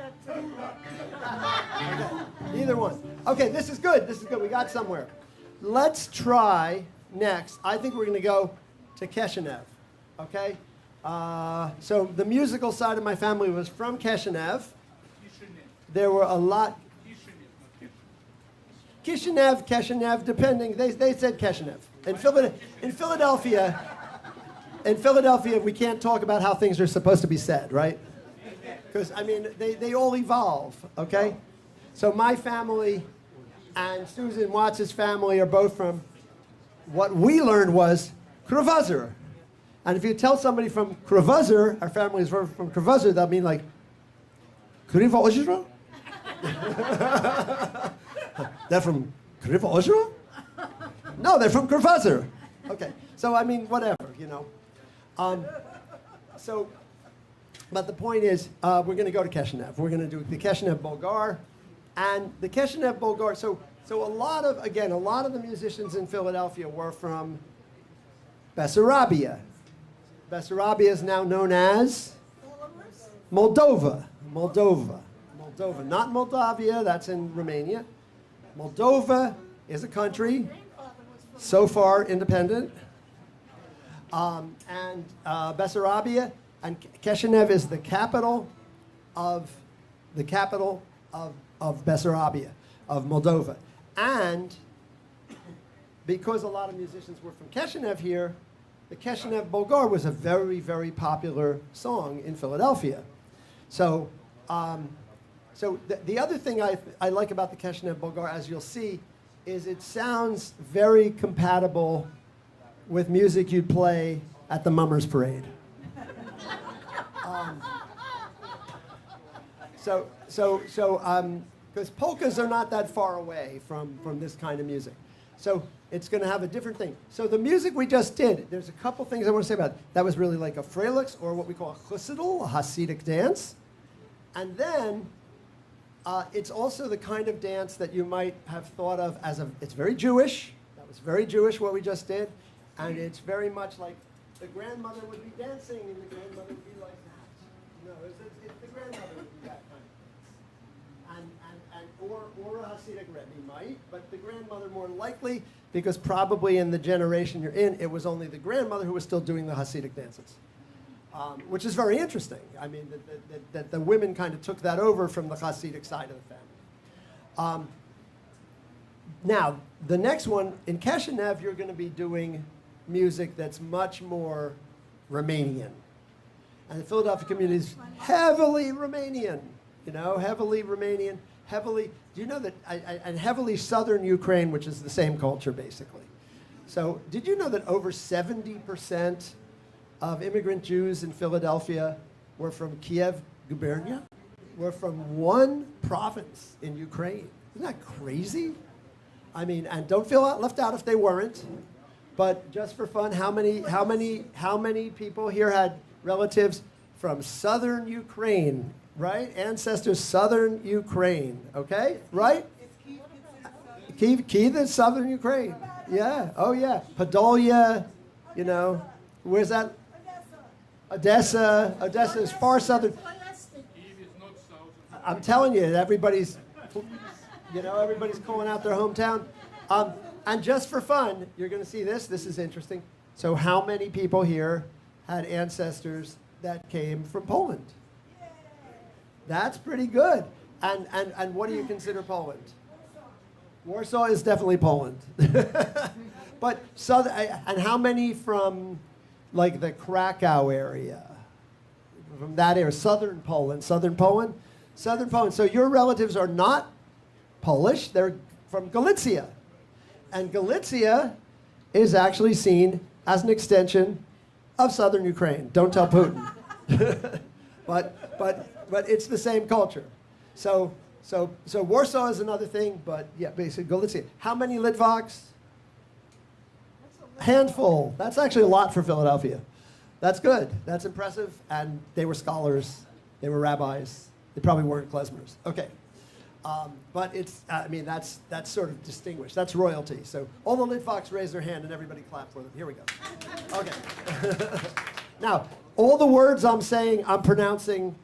Either one. Okay, this is good. We got somewhere. Let's try next. I think we're going to go to Kishinev. Okay? So the musical side of my family was from Kishinev. There were a lot. Kishinev, depending. They said Kishinev. In Philadelphia, we can't talk about how things are supposed to be said, right? Because, I mean, they all evolve, okay? So my family and Susan Watts' family are both from, what we learned was Kravazer. And if you tell somebody from Kravazer, our family is from Kravazer, they'll mean like, Kriva Ozhiro? They're from Kriva Ozhiro? No, they're from Kravazer. Okay, so I mean, whatever, you know. But the point is, we're going to go to Kishinev. We're going to do the Kishinev Bulgar, and the Kishinev Bulgar. So a lot of the musicians in Philadelphia were from Bessarabia. Bessarabia is now known as Moldova. Not Moldavia. That's in Romania. Moldova is a country, so far independent. And Bessarabia, and Kishinev is the capital of Bessarabia, of Moldova. And because a lot of musicians were from Kishinev here, the Kishinev Bulgar was a very, very popular song in Philadelphia. So, the other thing I like about the Kishinev Bulgar, as you'll see, is it sounds very compatible with music you'd play at the Mummers Parade. Because polkas are not that far away from this kind of music. So it's going to have a different thing. So the music we just did, there's a couple things I want to say about it. That was really like a Freilix, or what we call a chassidl, a Hasidic dance. And then it's also the kind of dance that you might have thought of as it's very Jewish. That was very Jewish, what we just did. And it's very much like the grandmother would be dancing and the grandmother would be like that. No, it's the grandmother would be that kind of dance. Or a Hasidic Rebbe might, but the grandmother more likely, because probably in the generation you're in, it was only the grandmother who was still doing the Hasidic dances. Which is very interesting. I mean, that the women kind of took that over from the Hasidic side of the family. Now, the next one, in Kishinev, you're going to be doing music that's much more Romanian. And the Philadelphia community is heavily Romanian, heavily Romanian, do you know that, and heavily southern Ukraine, which is the same culture, basically. So, did you know that over 70% of immigrant Jews in Philadelphia were from Kiev gubernia? Were from one province in Ukraine. Isn't that crazy? I mean, and don't feel left out if they weren't. But just for fun, how many people here had relatives from southern Ukraine, right? Ancestors, southern Ukraine, okay? Right? Kiev is southern Ukraine. Yeah, oh yeah. Podolia, where's that? Odessa is far southern. I'm telling you, everybody's calling out their hometown. And just for fun, you're going to see this. This is interesting. So how many people here had ancestors that came from Poland? That's pretty good. And what do you consider Poland? Warsaw is definitely Poland. But and how many from like the Krakow area? From that area, southern Poland. So your relatives are not Polish, they're from Galicia. And Galicia is actually seen as an extension of southern Ukraine. Don't tell Putin. But it's the same culture. So Warsaw is another thing, but yeah, basically Galicia. How many Litvaks? Handful. That's actually a lot for Philadelphia. That's good. That's impressive. And they were scholars. They were rabbis. They probably weren't klezmers. Okay. But it's, that's sort of distinguished. That's royalty. So all the Litvaks raise their hand and everybody clap for them. Here we go. Okay. Now, all the words I'm saying, I'm pronouncing,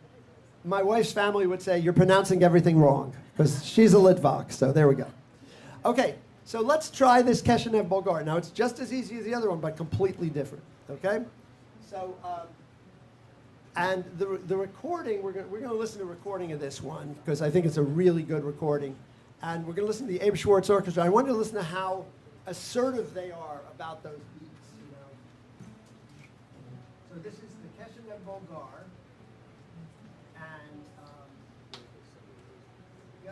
my wife's family would say, you're pronouncing everything wrong, because she's a Litvak. So there we go. Okay. So let's try this Kishinev Bulgar. Now, it's just as easy as the other one, but completely different. Okay? So, and the recording, we're going to listen to a recording of this one, because I think it's a really good recording. And we're going to listen to the Abe Schwartz Orchestra. I want you to listen to how assertive they are about those beats. So this is the Kishinev Bulgar. And go.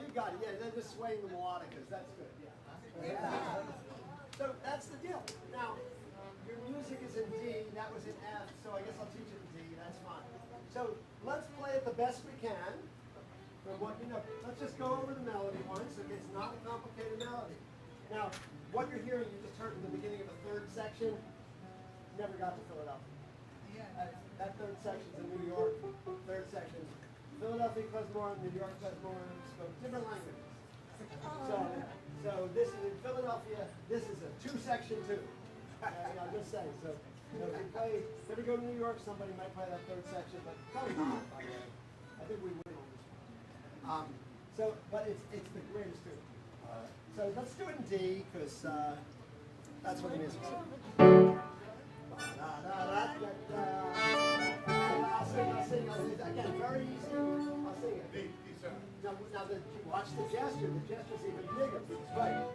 you got it. Yeah, they're just swaying the melodicas. That's good. Yeah. So that's the deal. Now, your music is in D. That was in F. So I guess I'll teach it in D. That's fine. So let's play it the best we can. From what you know, let's just go over the melody once. Okay, it's not a complicated melody. Now, what you're hearing, you just heard in the beginning of a third section. Never got to Philadelphia. That third section's in New York. Third section. Philadelphia, Klezmer, New York, Klezmer, spoke different languages. So this is in Philadelphia. This is a two-section too. I'm just saying. So if you play, if you go to New York, somebody might play that third section, but probably not. By the way, I think we win on this one. But it's the greatest too. So let's do it in D because that's what the music's in. I'll sing. Again, very easy. I'll sing it. Now watch the gesture. The gesture's even bigger. It's right.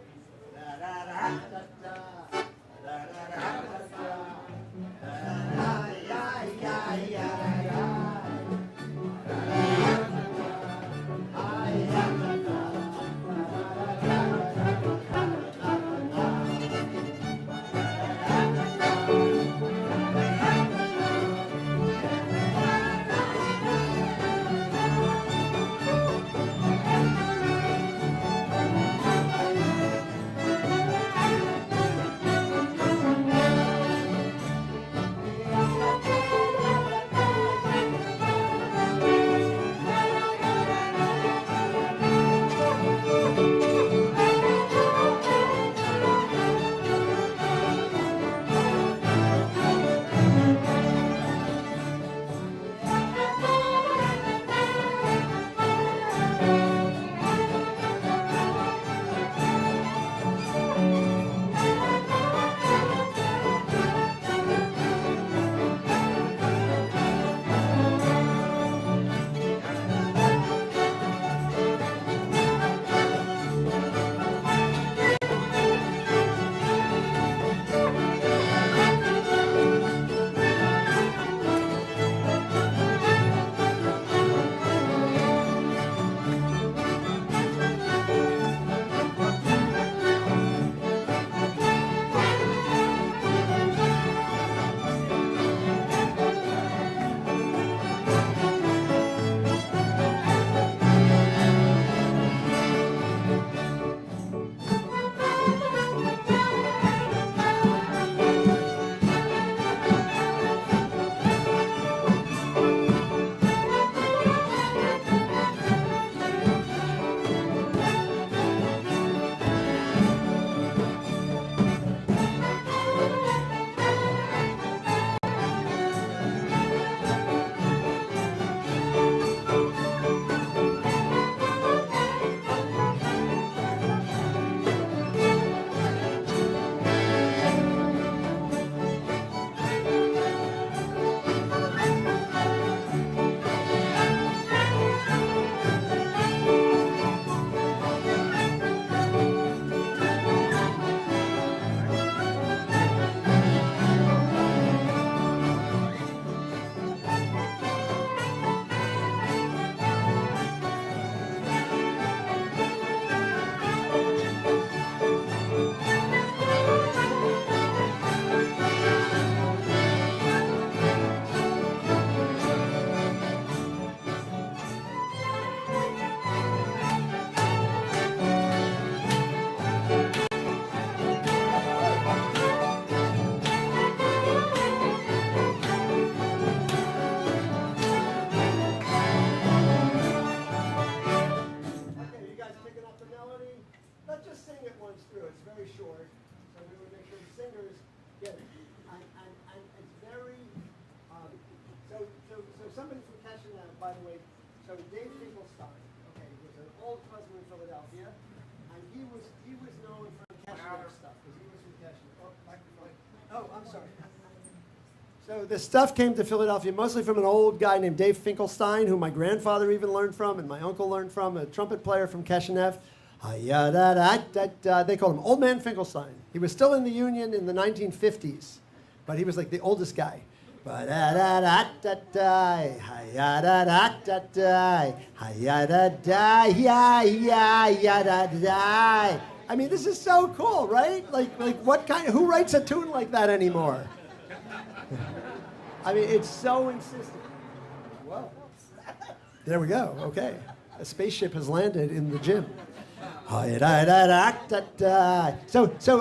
So Dave Finkelstein, okay, was an old Klezmer in Philadelphia, and he was known for Keshev stuff because he was from Keshev. Oh, I'm sorry. So the stuff came to Philadelphia mostly from an old guy named Dave Finkelstein, who my grandfather even learned from, and my uncle learned from, a trumpet player from Keshev. They called him Old Man Finkelstein. He was still in the Union in the 1950s, but he was like the oldest guy. Ba-da-da-da-da-da, hi-ya-da-da-da-da, hi-ya-da-da, ya-ya-da-da. I mean, this is so cool, right? Like who writes a tune like that anymore? I mean, it's so insistent. Whoa. There we go, okay. A spaceship has landed in the gym. So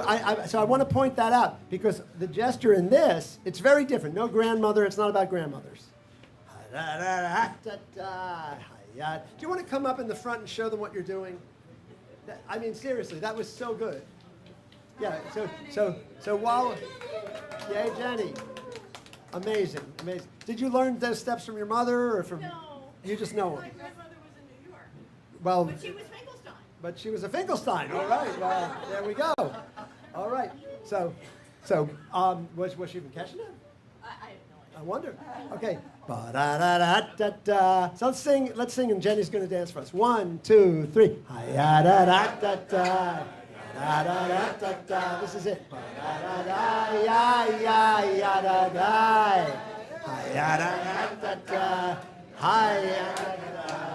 I want to point that out because the gesture in this, it's very different. No grandmother, it's not about grandmothers. Do you want to come up in the front and show them what you're doing? I mean, seriously, that was so good. Yeah, so while, yay, Jenny. Amazing, amazing. Did you learn those steps from your mother or from? No. You just know My them. grandmother was in New York, Well, but she was Finkelstein. but she was a Finkelstein. All right. Well, there we go. All right. So, was she from Keshev? I have no idea. I wonder. Okay. Ba-da-da-da-da-da. So let's sing, and Jenny's going to dance for us. 1, 2, 3. Hi-ya-da-da-da-da. Da-da-da-da-da. This is it. Ba-da-da-da-ya-ya-ya-da-da. Hi-ya-da-da-da-da. Hi-ya-da-da-da.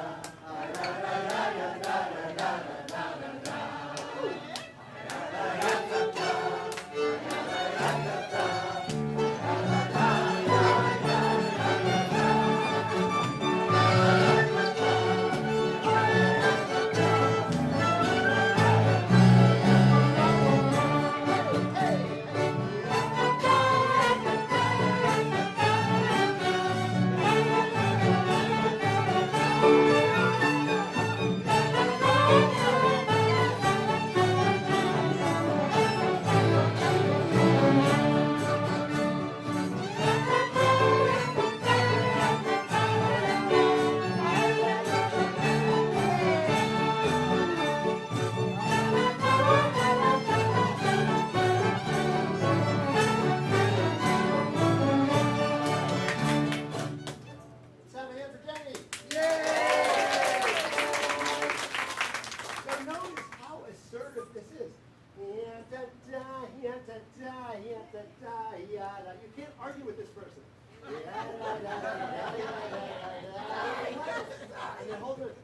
You can't argue with this person. And then hold it.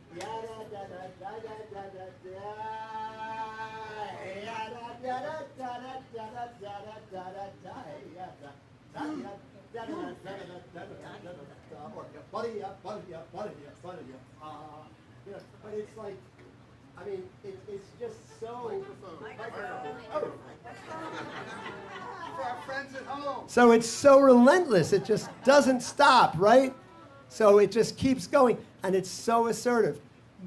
But it's like, I mean, it's just so. Oh. For our friends at home. So it's so relentless. It just doesn't stop, right? So it just keeps going, and it's so assertive.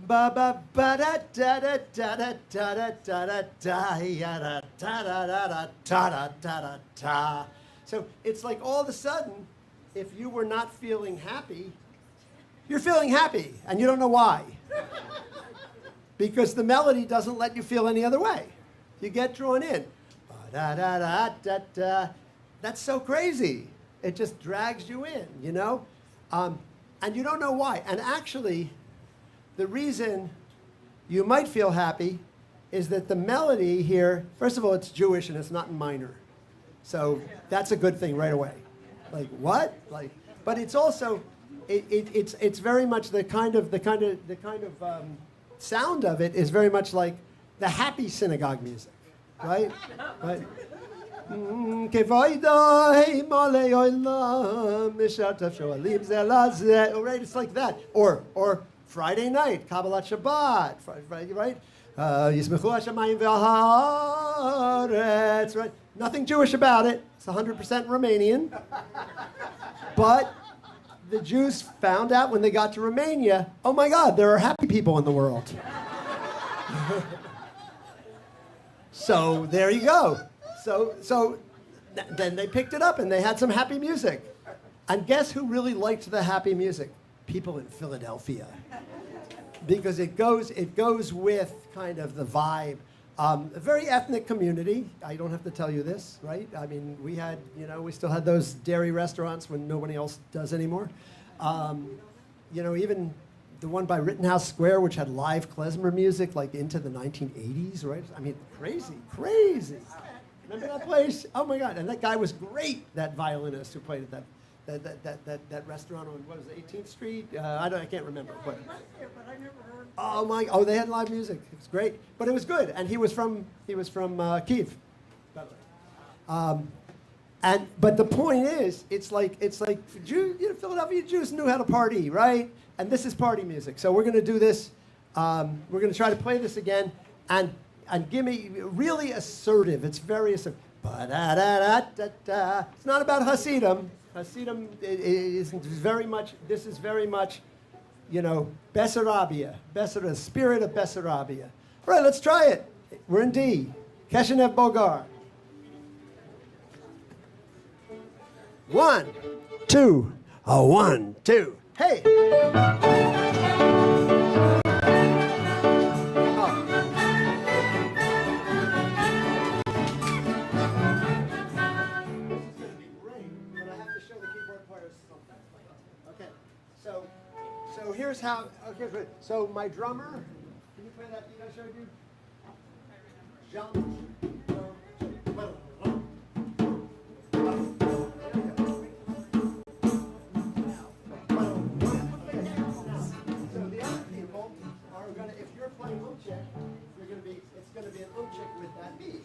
Ba ba ba da da da da da da da da da ya da da da da da da da da da. So it's like all of a sudden, if you were not feeling happy, you're feeling happy, and you don't know why. Because the melody doesn't let you feel any other way. You get drawn in. Da, da, da, da, da. That's so crazy. It just drags you in, you know? And you don't know why. And actually, the reason you might feel happy is that the melody here, first of all, it's Jewish and it's not in minor. So that's a good thing right away. Like, what? Like, but it's also, it's very much the kind of sound of it is very much like the happy synagogue music. Right? Right? Right? It's like that. Or Friday night, Kabbalat Shabbat, right? Yismechu Hashemayim v'haaretz, right? Nothing Jewish about it. It's 100% Romanian. But the Jews found out when they got to Romania, oh my God, there are happy people in the world. So there you go. So then they picked it up and they had some happy music. And guess who really liked the happy music? People in Philadelphia. Because it goes with kind of the vibe. A very ethnic community. I don't have to tell you this, right? I mean, we still had those dairy restaurants when nobody else does anymore. Even the one by Rittenhouse Square, which had live klezmer music like into the 1980s, right? I mean, crazy. Remember that place? Oh my God! And that guy was great. That violinist who played at That restaurant on, what was it, 18th Street? I can't remember. But, I went there, but I never heard. oh, they had live music. It was great. But it was good. And he was from Kiev, by the way. But the point is, it's like Philadelphia Jews knew how to party, right? And this is party music. So we're going to do this. We're going to try to play this again, and give me really assertive. It's very assertive. Ba-da-da-da-da-da. It's not about Hasidim. Hasidim is very much. This is very much, Bessarabia, the spirit of Bessarabia. All right, let's try it. We're in D. Keshenev Bogar. 1, 2, 1, 2. Hey. So here's how. Okay, good. So my drummer, can you play that beat I showed you? Jump. So the other people are gonna, if you're playing umchek, it's gonna be an umchek with that beat.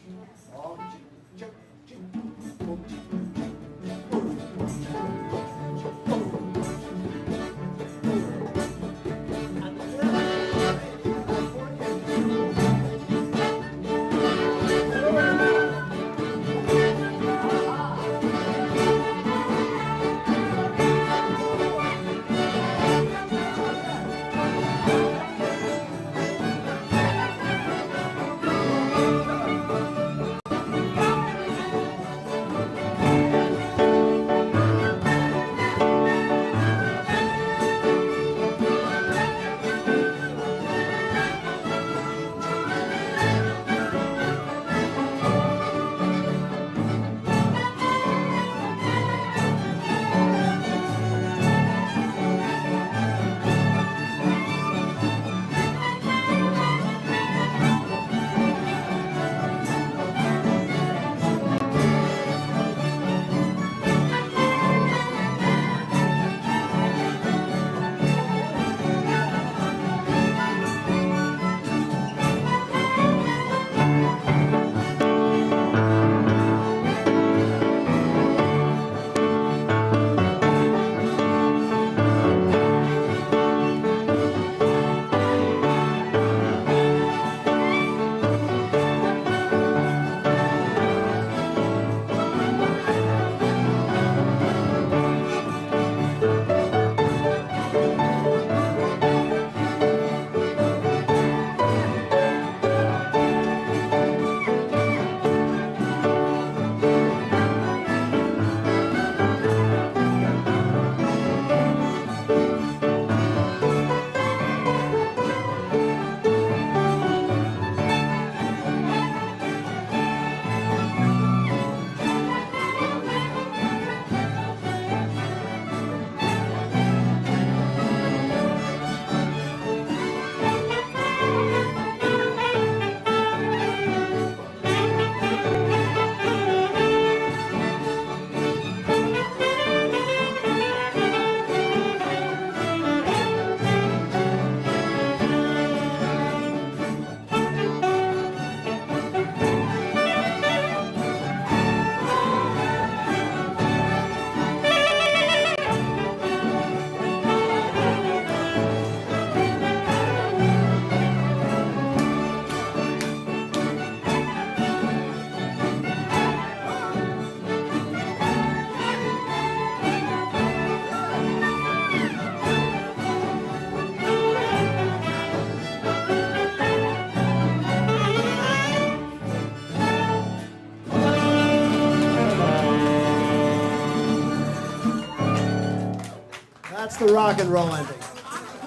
That's the rock and roll ending.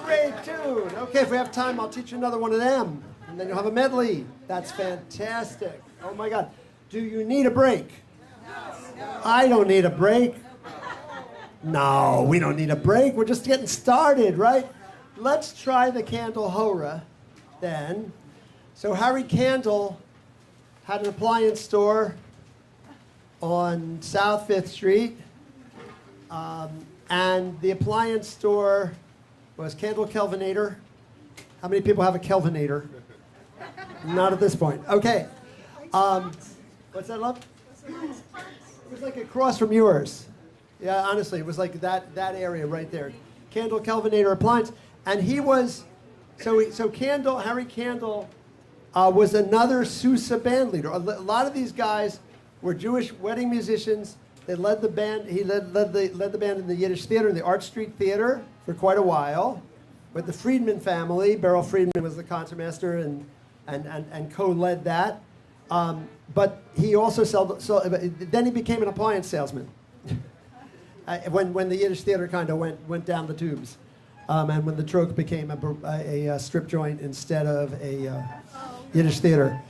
Great tune. Okay, if we have time, I'll teach you another one of them. And then you'll have a medley. That's fantastic. Oh my God. Do you need a break? I don't need a break. No, we don't need a break. We're just getting started, right? Let's try the Candle Hora then. So Harry Candle had an appliance store on South 5th Street. And the appliance store was Candle Kelvinator. How many people have a Kelvinator? Not at this point. Okay. What's that, love? It was like across from yours. Yeah, honestly, it was like that area right there. Candle Kelvinator appliance. And he was, Harry Candle was another Sousa band leader. A lot of these guys were Jewish wedding musicians. They led the band. He led the band in the Yiddish theater, in the Art Street Theater, for quite a while, with the Friedman family. Beryl Friedman was the concertmaster and co-led that. But he also then he became an appliance salesman. When the Yiddish theater kind of went down the tubes, and when the Troc became a strip joint instead of a Yiddish theater.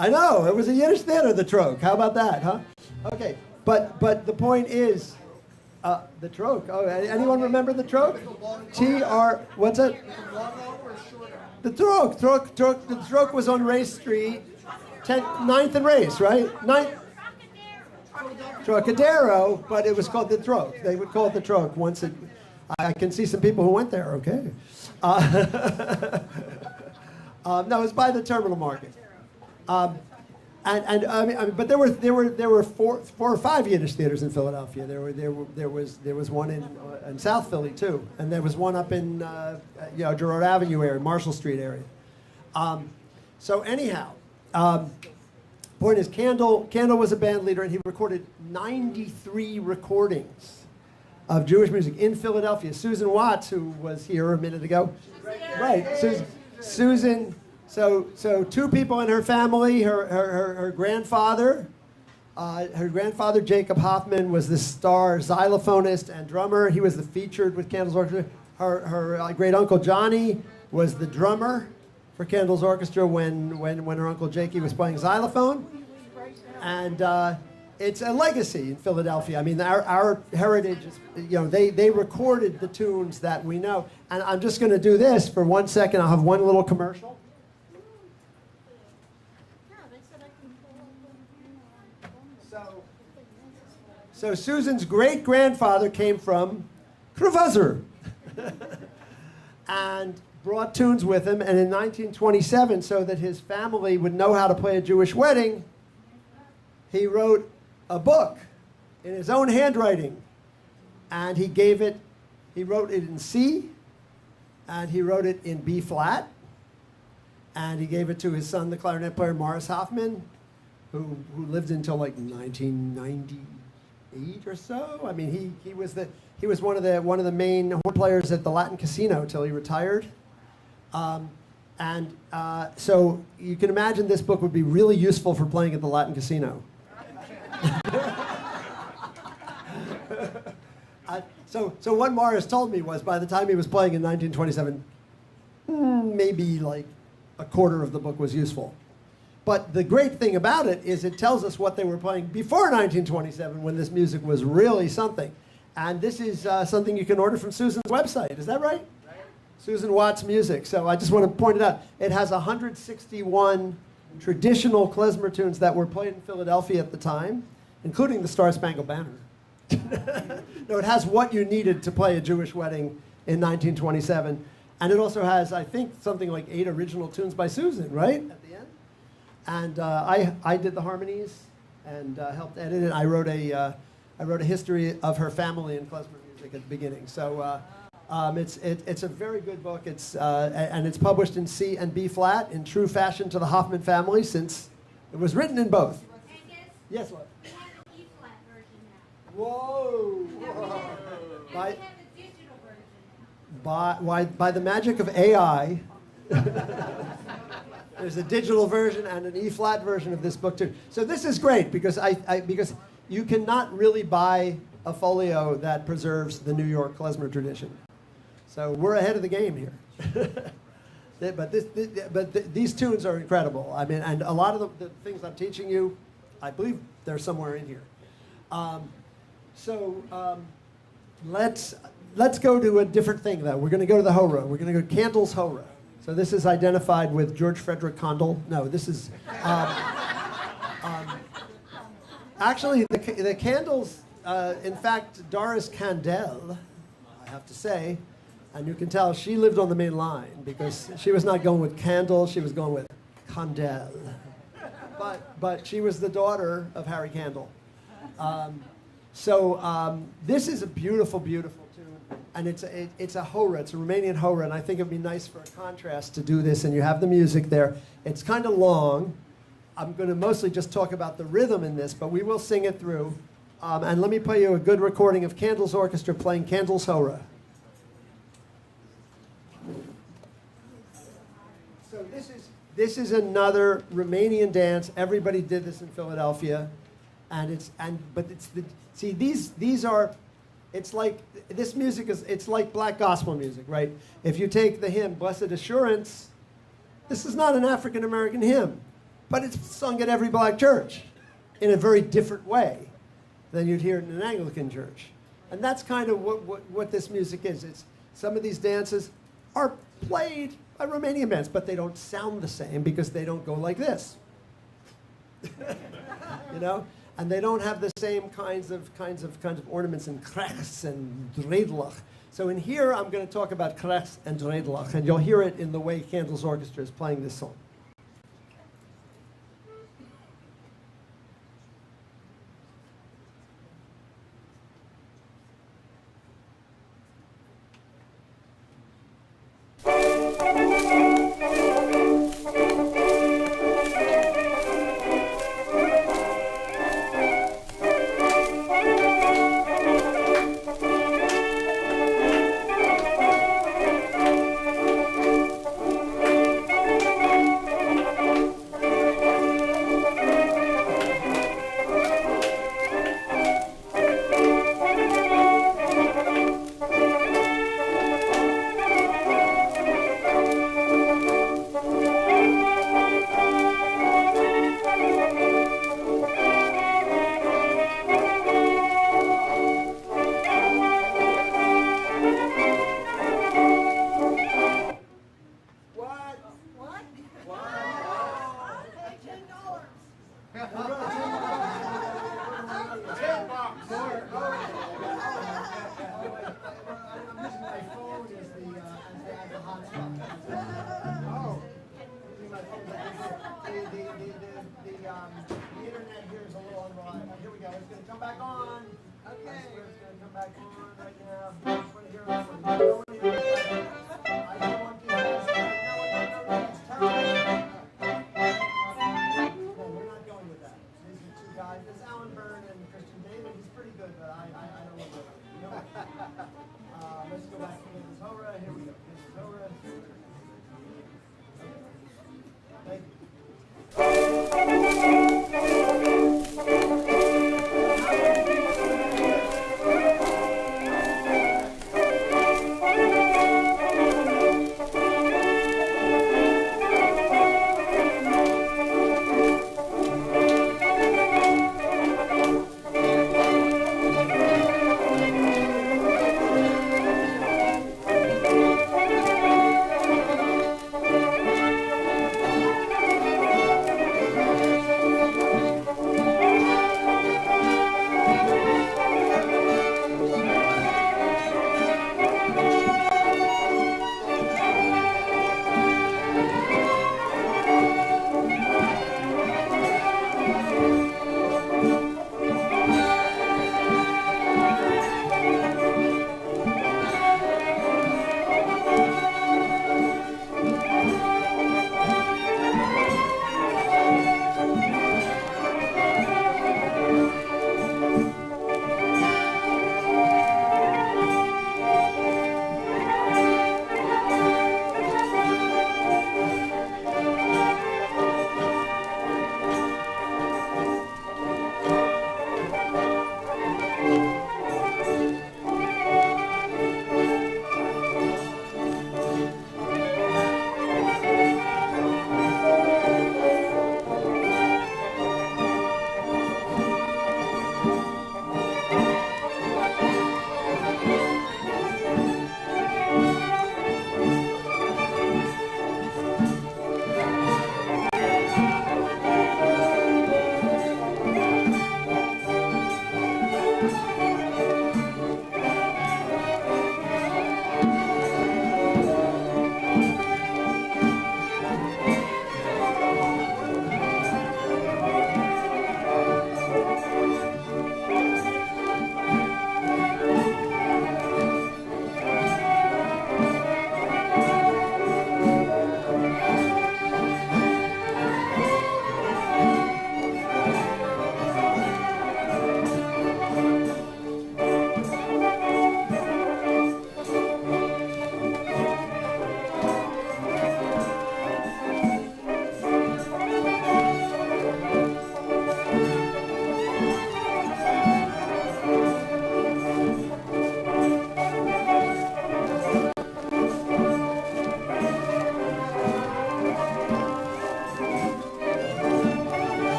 I know, it was a Yiddish theater, the Troc. How about that, huh? Okay, but the point is, the Troc. Oh, anyone remember the Troc? What's it? The Troc. The Troc was on Race Street, 9th and Race, right? 9th. Trocadero, but it was called the Troc. They would call it the Troc once it. I can see some people who went there. Okay. No, it was by the Terminal Market. But there were four or five Yiddish theaters in Philadelphia. There was one in South Philly too, and there was one up in Girard Avenue area, Marshall Street area. So anyhow, point is, Candle was a band leader, and he recorded 93 recordings of Jewish music in Philadelphia. Susan Watts, who was here a minute ago, right? Susan. So two people in her family. Her grandfather, Jacob Hoffman, was the star xylophonist and drummer. He was the featured with Candle's Orchestra. Her great uncle Johnny was the drummer for Candle's Orchestra when her uncle Jakey was playing xylophone, and it's a legacy in Philadelphia. I mean, our heritage is, they recorded the tunes that we know. And I'm just going to do this for 1 second. I'll have one little commercial. So Susan's great-grandfather came from Kravazer and brought tunes with him. And in 1927, so that his family would know how to play a Jewish wedding, he wrote a book in his own handwriting. And he wrote it in C, and he wrote it in B flat, and he gave it to his son, the clarinet player Morris Hoffman, who lived until like 1998 or so. I mean, he was one of the main horn players at the Latin Casino till he retired. So you can imagine this book would be really useful for playing at the Latin Casino. So what Morris told me was, by the time he was playing in 1927, maybe like a quarter of the book was useful. But the great thing about it is it tells us what they were playing before 1927, when this music was really something. And this is something you can order from Susan's website. Is that right? Susan Watts Music. So I just want to point it out. It has 161 traditional klezmer tunes that were played in Philadelphia at the time, including the Star Spangled Banner. No, it has what you needed to play a Jewish wedding in 1927. And it also has, I think, something like 8 original tunes by Susan, right? At the end. And I did the harmonies and helped edit it. I wrote a history of her family in klezmer music at the beginning. So it's a very good book. And it's published in C and B flat in true fashion to the Hoffman family, since it was written in both. Yes, what? We have an E-flat version now. Whoa! And we have a digital version now. By the magic of AI, there's a digital version and an E-flat version of this book too. So this is great because because you cannot really buy a folio that preserves the New York klezmer tradition. So we're ahead of the game here. But these tunes are incredible. I mean, and a lot of the things I'm teaching you, I believe they're somewhere in here. Let's go to a different thing, though. We're going to go to the Hora. We're going to go to Candle's Hora. So this is identified with George Frederick Condell. No, this is Actually, the candles, in fact, Doris Candel, I have to say, and you can tell she lived on the main line because she was not going with candle, she was going with Candel. But she was the daughter of Harry Candle. This is a beautiful, beautiful tune, and it's a hora, it's a Romanian hora, and I think it'd be nice for a contrast to do this, and you have the music there. It's kind of long. I'm going to mostly just talk about the rhythm in this, but we will sing it through. And let me play you a good recording of Candel's Orchestra playing Candel's hora. So this is another Romanian dance. Everybody did this in Philadelphia, it's like this music it's like black gospel music, right? If you take the hymn Blessed Assurance, this is not an African American hymn, but it's sung at every black church in a very different way than you'd hear it in an Anglican church, and that's kind of what this music is. It's some of these dances are played by Romanian bands, but they don't sound the same because they don't go like this. You know, and they don't have the same kinds of ornaments and krechs and dreidlach. So in here, I'm going to talk about krechs and dreidlach, and you'll hear it in the way Candel's Orchestra is playing this song.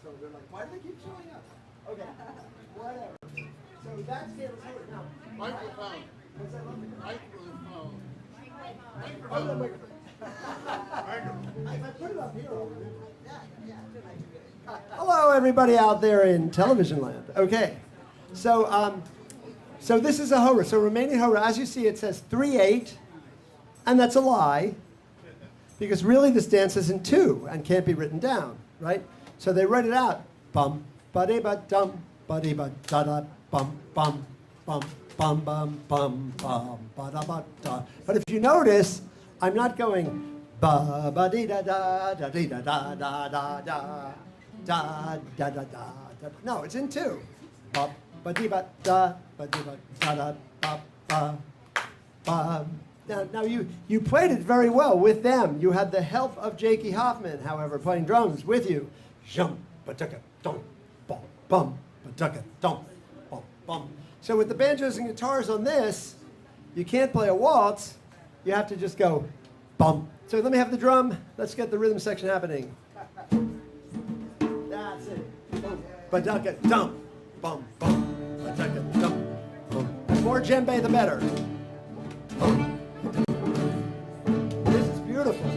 So they're like, why do they keep showing up? Okay, whatever. So that's Hankus Netsky. Now, Microphone. what's that? Microphone. Oh, the microphone. If I put it up here, I'll remember. Hello, everybody out there in television land. Okay, so so this is a hora. So Romanian hora, as you see, it says 3/8, and that's a lie, because really this dance is in 2 and can't be written down, right? So they write it out. Bum ba de ba dum ba de ba da da bum bum bum bum bum bum bum ba da ba da. But if you notice, I'm not going ba ba dee da da da dee da da da da da da da da da. No, it's in 2. Ba ba dee ba da ba dee ba da da ba ba ba. Now you played it very well with them. You had the help of Jakey Hoffman, however, playing drums with you. Jump ba tucka dum bum bum ba tucka dum bum bum. So with the banjos and guitars on this, you can't play a waltz. You have to just go bum. So let me have the drum. Let's get the rhythm section happening. That's it. Ba-ducka dum, bum, bum, ba-ducka dum, bum. The more djembe, the better. Bum. This is beautiful.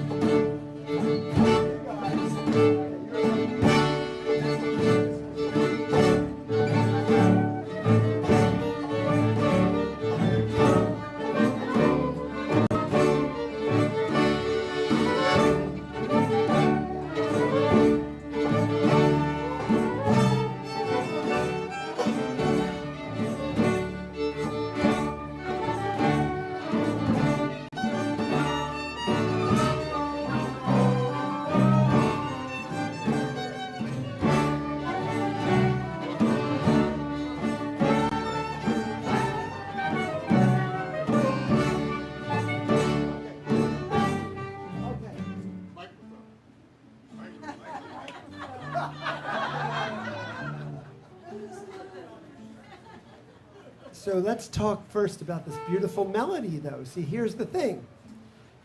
So let's talk first about this beautiful melody, though. See, here's the thing.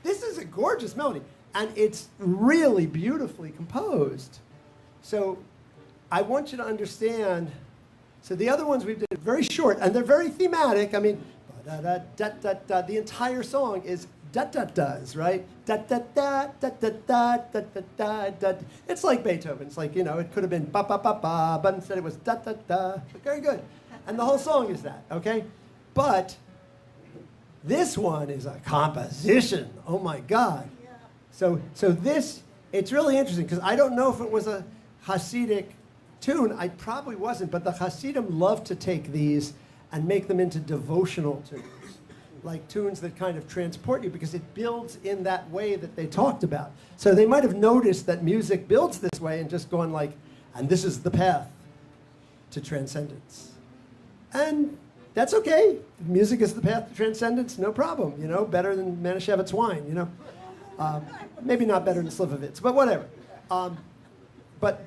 This is a gorgeous melody, and it's really beautifully composed. So I want you to understand. So the other ones we did very short, and they're very thematic. I mean, da-da-da-da-da. The entire song is da-da-das, right? Da-da-da-da-da-da-da-da-da-da. It's like Beethoven. It's like, you know, it could have been ba-ba-ba-ba, but instead it was da-da-da. Very good. And the whole song is that, okay? But this one is a composition. Oh, my God. So this, it's really interesting, because I don't know if it was a Hasidic tune. I probably wasn't, but the Hasidim love to take these and make them into devotional tunes, like tunes that kind of transport you, because it builds in that way that they talked about. So they might have noticed that music builds this way and just gone like, and this is the path to transcendence. And that's okay. Music is the path to transcendence, no problem. You know, better than Manischewitz wine, you know. Maybe not better than Slivovitz, but whatever. But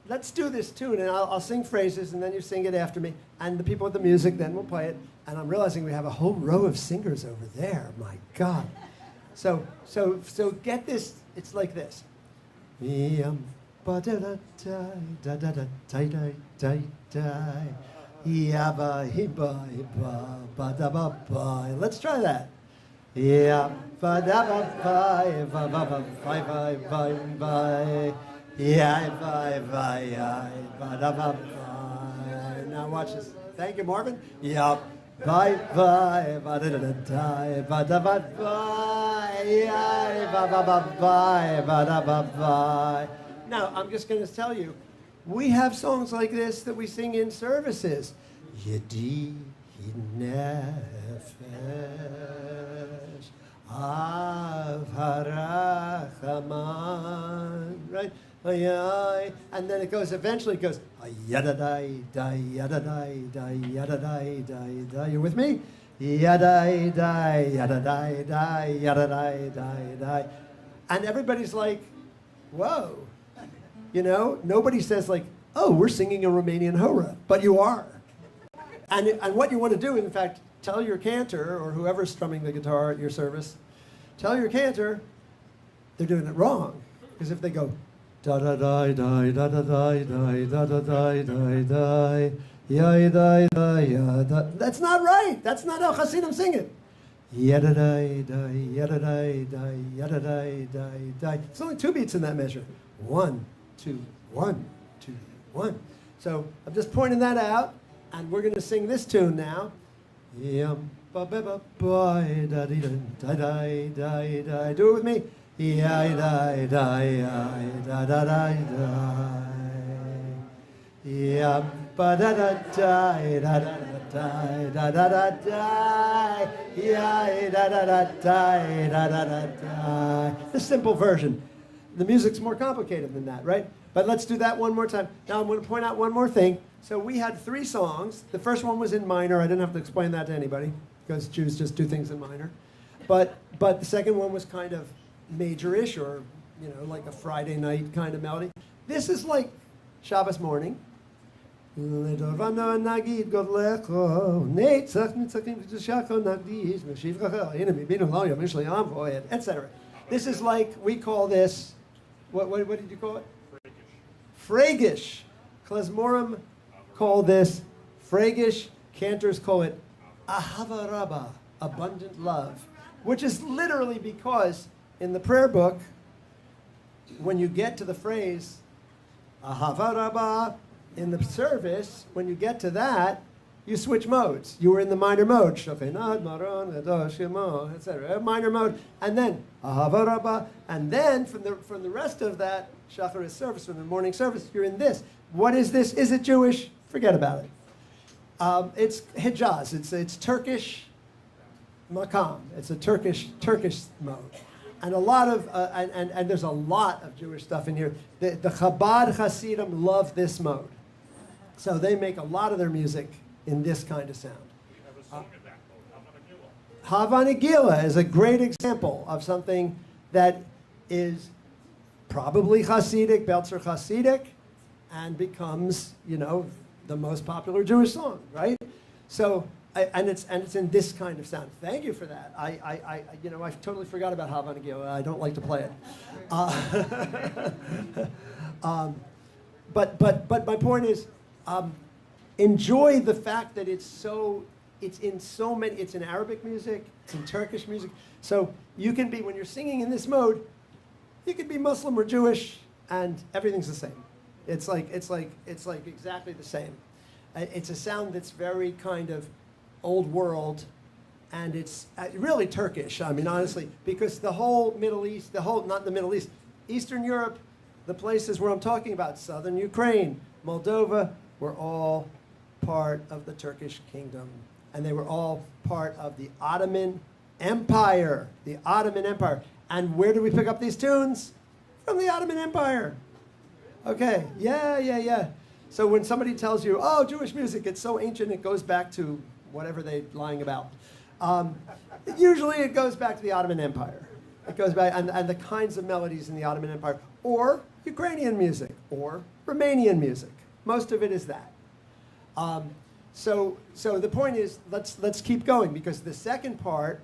let's do this tune, and I'll sing phrases, and then you sing it after me. And the people with the music then will play it. And I'm realizing we have a whole row of singers over there. My God. So get this. It's like this. Let's try that. Now watch this. Thank you, Marvin. Now, I'm just going to tell you, we have songs like this that we sing in services. Yedi nefesh avharachaman, right? And then it goes, eventually it goes, yadadai, dai, yadadai, dai, yadadai, dai, dai. You with me? Yadai, dai, yadadai, dai, yadadai, dai, dai. And everybody's like, whoa. You know, nobody says like, oh, we're singing a Romanian hora, but you are. And what you want to do, in fact, tell your cantor or whoever's strumming the guitar at your service, tell your cantor they're doing it wrong. Because if they go, Da da da da da da da da da da da da da. Ya da da ya da. That's not right. That's not how Hasidim sing it. Yada da da yada da da yada da da da. It's only 2 beats in that measure. 1, 2, 1, 2, 1. So I'm just pointing that out, and we're going to sing this tune now. Yum ba ba ba ba da da da da da da. Do it with me. Ya da da ya da da da da. Ya ba da da da da da da da da da. Ya da da da da da da da. The simple version. The music's more complicated than that, right? But let's do that one more time. Now I'm going to point out one more thing. So we had 3 songs. The first one was in minor. I didn't have to explain that to anybody because Jews just do things in minor. But the second one was kind of major-ish, or like a Friday night kind of melody. This is like Shabbos morning. Etc. This is like, we call this, what did you call it? Fragish. Klezmorim call this Fragish. Cantors call it Ahava Rabba, abundant love, which is literally because in the prayer book, when you get to the phrase Ahava Rabba in the service, when you get to that, you switch modes. You were in the minor mode, etc. Minor mode, and then Ahava Rabba, and then from the rest of that Shacharis service, from the morning service, you're in this. What is this? Is it Jewish? Forget about it. It's Hijaz. It's Turkish makam. It's a Turkish mode, and a lot of and there's a lot of Jewish stuff in here. The Chabad Hasidim love this mode, so they make a lot of their music in this kind of sound. Hava Nagila is a great example of something that is probably Hasidic, Belzer Hasidic, and becomes, the most popular Jewish song, right? So, and it's in this kind of sound. Thank you for that. I totally forgot about Hava Nagila. I don't like to play it. But my point is, enjoy the fact that it's in so many, it's in Arabic music, it's in Turkish music. So you can be, when you're singing in this mode, you could be Muslim or Jewish, and everything's the same. It's like exactly the same. It's a sound that's very kind of old world, and it's really Turkish. I mean, honestly, because the whole Middle East, not the Middle East, Eastern Europe, the places where I'm talking about, southern Ukraine, Moldova, were all part of the Turkish kingdom, and they were all part of the Ottoman Empire. The Ottoman Empire. And where do we pick up these tunes? From the Ottoman Empire. Okay, yeah. So when somebody tells you, oh, Jewish music, it's so ancient, it goes back to whatever they're lying about. Usually it goes back to the Ottoman Empire. It goes back, and the kinds of melodies in the Ottoman Empire, or Ukrainian music, or Romanian music. Most of it is that. So the point is, let's keep going, because the second part,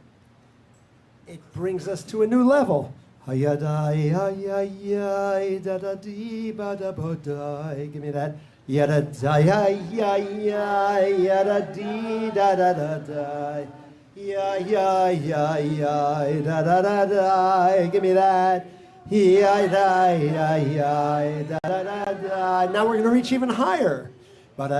it brings us to a new level. Give me that. Give me that. Now we're going to reach even higher. And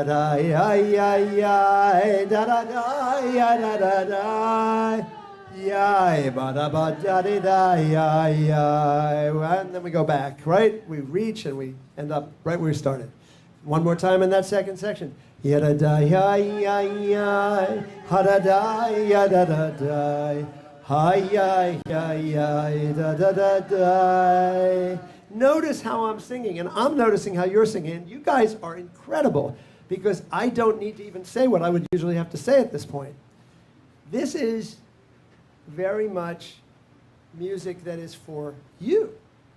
then we go back, right? We reach and we end up right where we started. One more time in that second section. Notice how I'm singing, and I'm noticing how you're singing. You guys are incredible, because I don't need to even say what I would usually have to say at this point. This is very much music that is for you,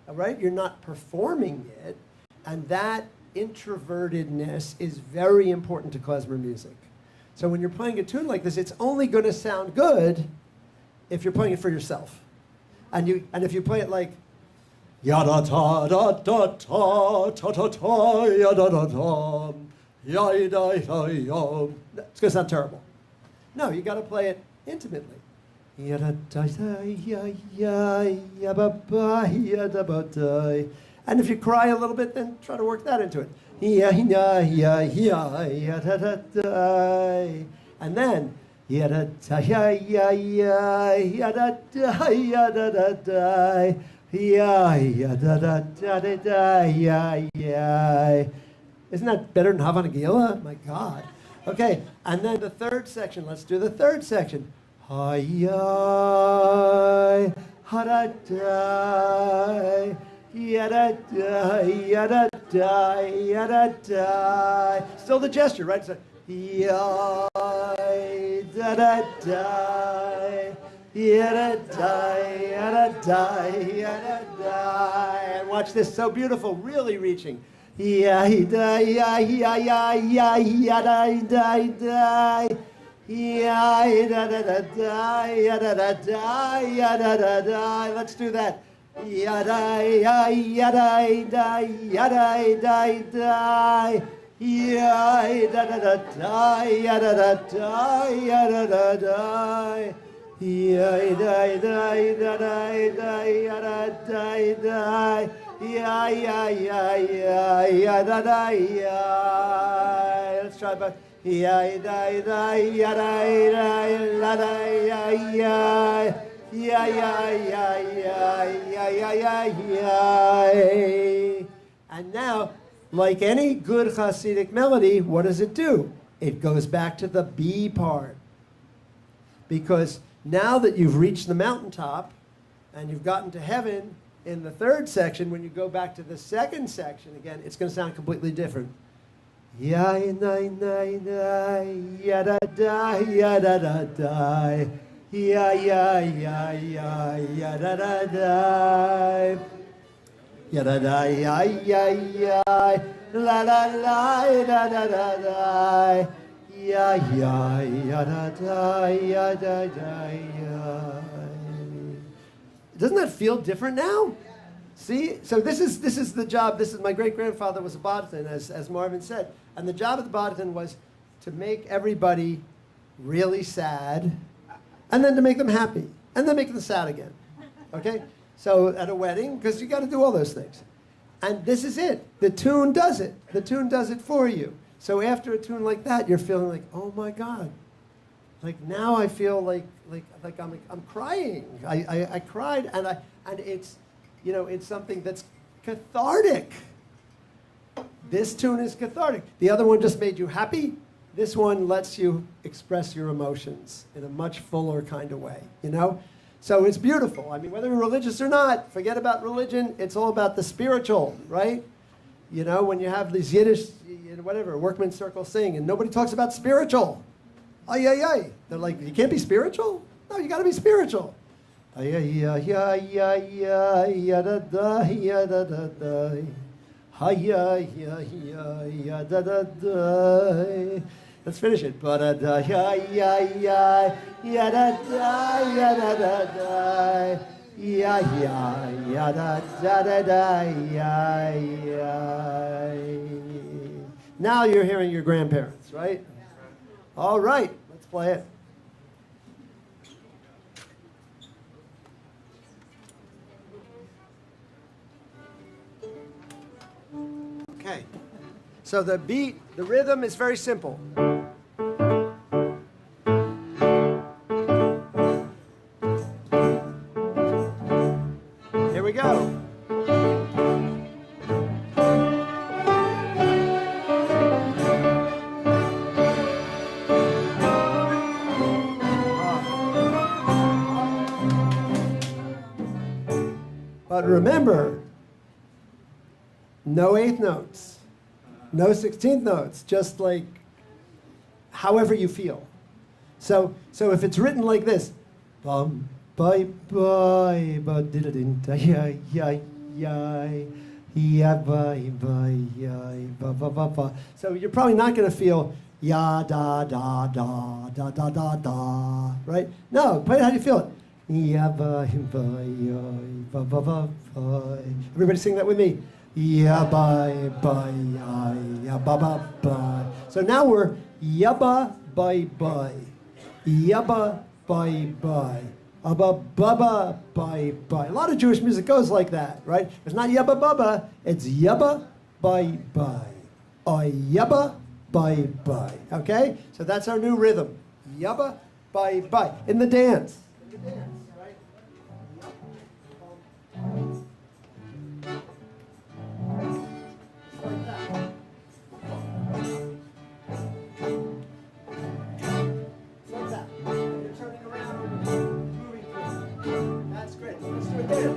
all right? You're not performing it, and that introvertedness is very important to klezmer music. So when you're playing a tune like this, it's only going to sound good if you're playing it for yourself. And if you play it like, Ya da ta da da ta ta ta ta ya da da da ya da da ya. It's gonna sound terrible. No, you got to play it intimately. Ya da da da ya ya ya ba ba ya da ba da. And if you cry a little bit, then try to work that into it. Ya ya ya ya ya da da da. And then ya da da ya ya ya ya da da ya da da da. Yeah, yeah, da da da da da, yeah, yeah. Isn't that better than Havana Gila? My God. Okay, and then the third section. Let's do the third section. Hi-yi, ha-da-da, ya-da-da, ya-da-da, ya-da-da. Still the gesture, right? So, ya, da-da-da. Yada-die, yada-die, yada-die. And watch this, so beautiful, really reaching. Ya-da-die, ya-ya-ya-ya, yada-die-die. Ya-da-da-da-die, yada-da-die, yada-da-die. Let's do that. Yada-die, yada-die, yada-die-die. Ya-da-da-da-die, yada-da-die, yada-da-die. Yeah, die, die, die, die, die, die, die. Yeah, yeah, yeah, yeah, yeah, da, da, yeah. Let's try back. Yeah, die, die, yeah, die, die, la, die, yeah, yeah. Yeah, yeah, yeah, yeah, yeah, yeah, yeah, yeah. And now, like any good Hasidic melody, what does it do? It goes back to the B part. Because now that you've reached the mountaintop and you've gotten to heaven in the third section, when you go back to the second section, again, it's going to sound completely different. Ya na na na ya da da ya da da da ya ya ya ya ya da da da ya da da ya ya ya la la la da da da da. Ya ya ya da da ya da da ya. Doesn't that feel different now? See, so this is the job. This is my great grandfather was a bariton, as Marvin said, and the job of the bariton was to make everybody really sad, and then to make them happy, and then make them sad again. Okay, so at a wedding, because you got to do all those things, and this is it. The tune does it. The tune does it for you. So after a tune like that, you're feeling like, oh my God, like now I feel like I'm crying. I cried, and it's, you know, it's something that's cathartic. This tune is cathartic. The other one just made you happy. This one lets you express your emotions in a much fuller kind of way, you know? So it's beautiful. I mean, whether you're religious or not, forget about religion. It's all about the spiritual, right? You know, when you have these Yiddish, whatever, workman circle sing, and nobody talks about spiritual. Ay, ay, ay. They're like, you can't be spiritual? No, you got to be spiritual. Ay, ay, ay, ay, ay, ay, ya, da, da, ya, da, da, da. Ay, ay, ay, ay, ya, da, da, da. Let's finish it. Ba, da, da, ya, ya, ya, ya, da, da, ya, da, da, da. Ya, ya, ya, da, da, da, da, ya, ya. Now you're hearing your grandparents, right? All right, let's play it. Okay. So the beat, the rhythm is very simple. Here we go. But remember, no eighth notes, no 16th notes, just like however you feel. So if it's written like this, bum, bye, bye, ba, da, da, da, ya, ya, ya, ya, bye, bye, ya, ba, ba, ba, ba. So you're probably not going to feel ya, da, da, da, da, da, da, da, right? No, play it how you feel it. Ya bye bye ba ba ba bye. Everybody sing that with me. Ya bye bye ya ba ba bye. So now we're yabba bye bye. Yabba bye bye. Abba baba bye bye. A lot of Jewish music goes like that, right? It's not yabba baba, it's yabba bye bye. Or yabba bye bye. Okay? So that's our new rhythm. Yabba bye bye. In the dance. Right? Like that. Like that. You're turning around, moving through. That's great. Let's do it there.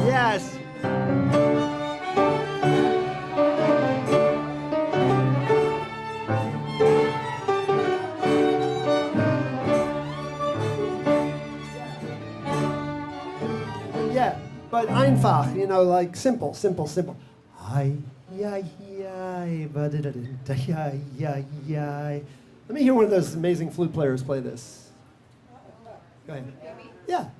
Yes. Yeah, but einfach, you know, like simple, simple, simple. Ay, ay, ay, ba-da-da-da, ay, ay, ay. Let me hear one of those amazing flute players play this. Go ahead. Yeah.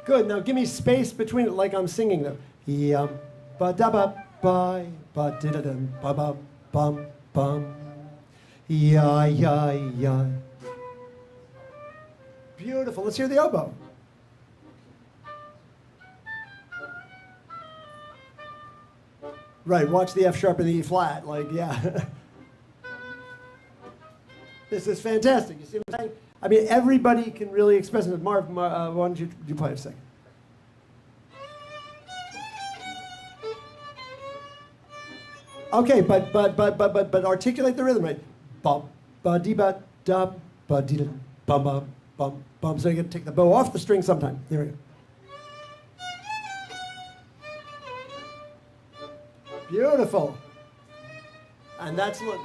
Good. Now give me space between it, like I'm singing them. Yum, ba da ba bye, ba da da dum, ba ba bum bum. Ya ya ya. Beautiful. Let's hear the oboe. Right. Watch the F sharp and the E flat. Like, yeah. This is fantastic. You see what I'm saying? I mean, everybody can really express it. Marv, why don't you play a second? Okay, but articulate the rhythm, right? Bum, ba dee ba dum, ba dee da bum bum bum bum. So you got to take the bow off the string sometime. There we go. Beautiful. And that's what.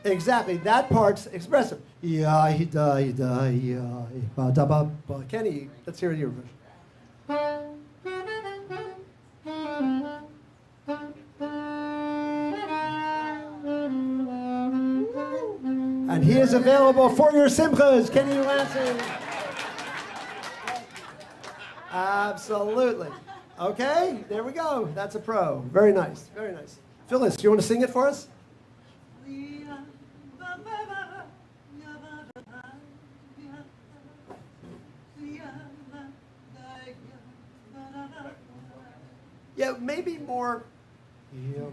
Exactly, that part's expressive. Ya da da ya ba da ba ba. Kenny, let's hear your version. And he is available for your simchas, Kenny Lansing. Absolutely. Okay, there we go. That's a pro. Very nice, very nice. Phyllis, do you want to sing it for us? Yeah, maybe more, a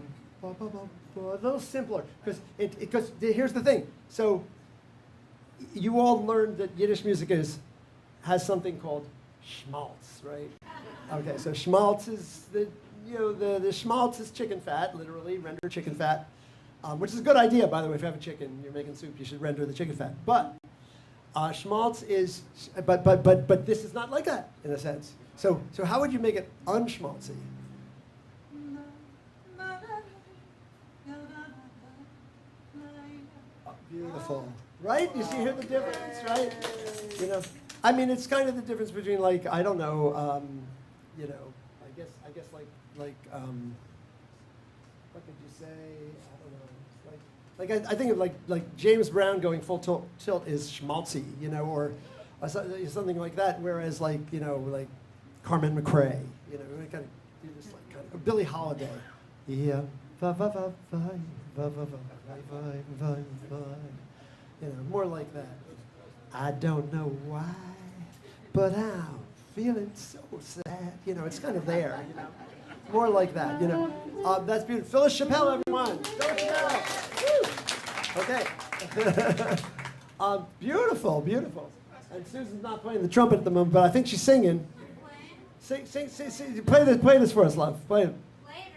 little simpler, because here's the thing. So you all learned that Yiddish music has something called schmaltz, right? Okay, so schmaltz is the schmaltz is chicken fat, literally render chicken fat, which is a good idea, by the way. If you have a chicken, you're making soup, you should render the chicken fat. But schmaltz is, but this is not like that in a sense. So how would you make it unschmaltzy? Beautiful, right? You see here the difference, right? You know, I mean, it's kind of the difference between, like, I don't know, you know, I guess like what could you say? I don't know. Like I think of like James Brown going full tilt is schmaltzy, you know, or something like that. Whereas like, you know, like Carmen McRae, you know, we kind of do this like kind of, or Billie Holiday. Yeah. Va va va va va va va va va. You know, more like that. I don't know why, but I'm feeling so sad. You know, it's kind of there. You know, more like that. You know, that's beautiful. Phyllis Chappelle, everyone. Phyllis Chappelle. Okay. Beautiful, beautiful. And Susan's not playing the trumpet at the moment, but I think she's singing. Sing. Play this for us, love. Play it.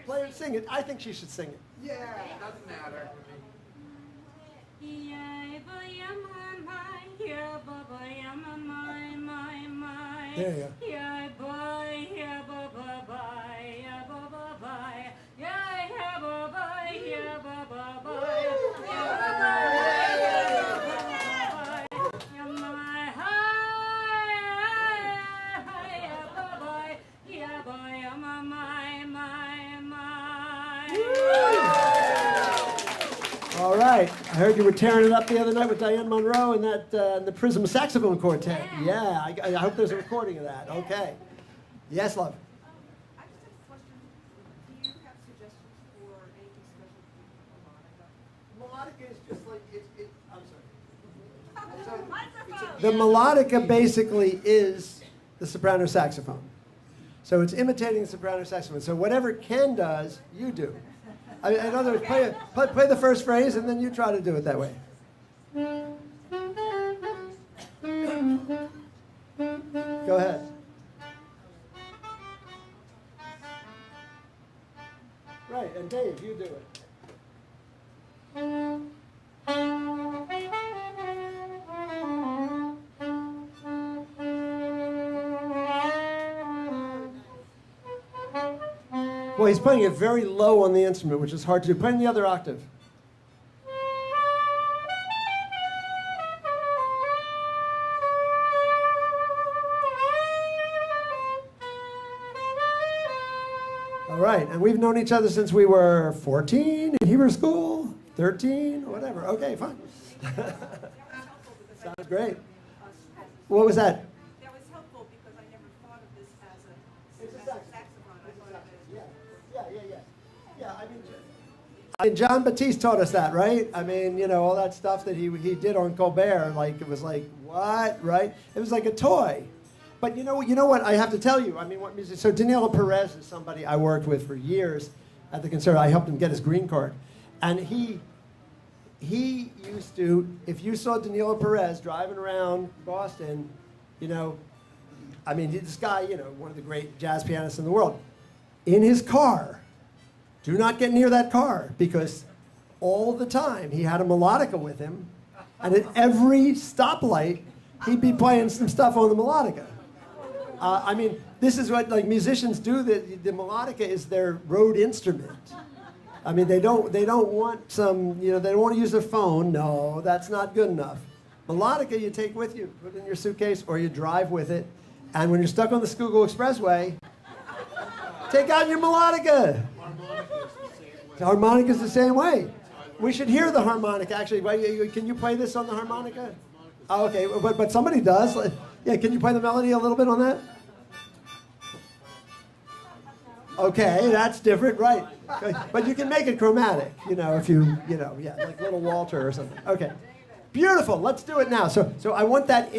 Play it. Sing it. I think she should sing it. Yeah, it doesn't matter. There you go. right. I heard you were tearing it up the other night with Diane Monroe and that the Prism Saxophone Quartet. Yeah, I hope there's a recording of that. Okay. Yes, love. I just have a question. Do you have suggestions for anything special for Melodica is just like, I'm sorry. Microphone! The melodica basically is the soprano saxophone. So it's imitating the soprano saxophone. So whatever Ken does, you do. In other words, play the first phrase and then you try to do it that way. Go ahead. Right, and Dave, you do it. Well, he's playing it very low on the instrument, which is hard to do. Play in the other octave. All right, and we've known each other since we were 14 in Hebrew school, 13, whatever. Okay, fine. Sounds great. What was that? That was helpful because I never thought of this as a saxophone. I thought of it as Yeah, I mean, John Batiste taught us that, right? I mean, you know, all that stuff that he did on Colbert, like, it was like, what, right? It was like a toy. But you know what? I have to tell you. I mean, what music? So Danilo Perez is somebody I worked with for years at the conservatory. I helped him get his green card, and he used to. If you saw Danilo Perez driving around Boston, you know, I mean, this guy, you know, one of the great jazz pianists in the world, in his car. Do not get near that car because all the time he had a melodica with him, and at every stoplight he'd be playing some stuff on the melodica. I mean, this is what like musicians do. The melodica is their road instrument. I mean, they don't want some, you know, they don't want to use their phone. No, that's not good enough. Melodica you take with you, put it in your suitcase, or you drive with it. And when you're stuck on the Schuylkill Expressway, take out your melodica. The harmonica's the same way. We should hear the harmonica. Actually, can you play this on the harmonica? Oh, okay, but somebody does. Yeah, can you play the melody a little bit on that? Okay, that's different, right? But you can make it chromatic, you know, if you know, yeah, like Little Walter or something. Okay, beautiful. Let's do it now. So I want that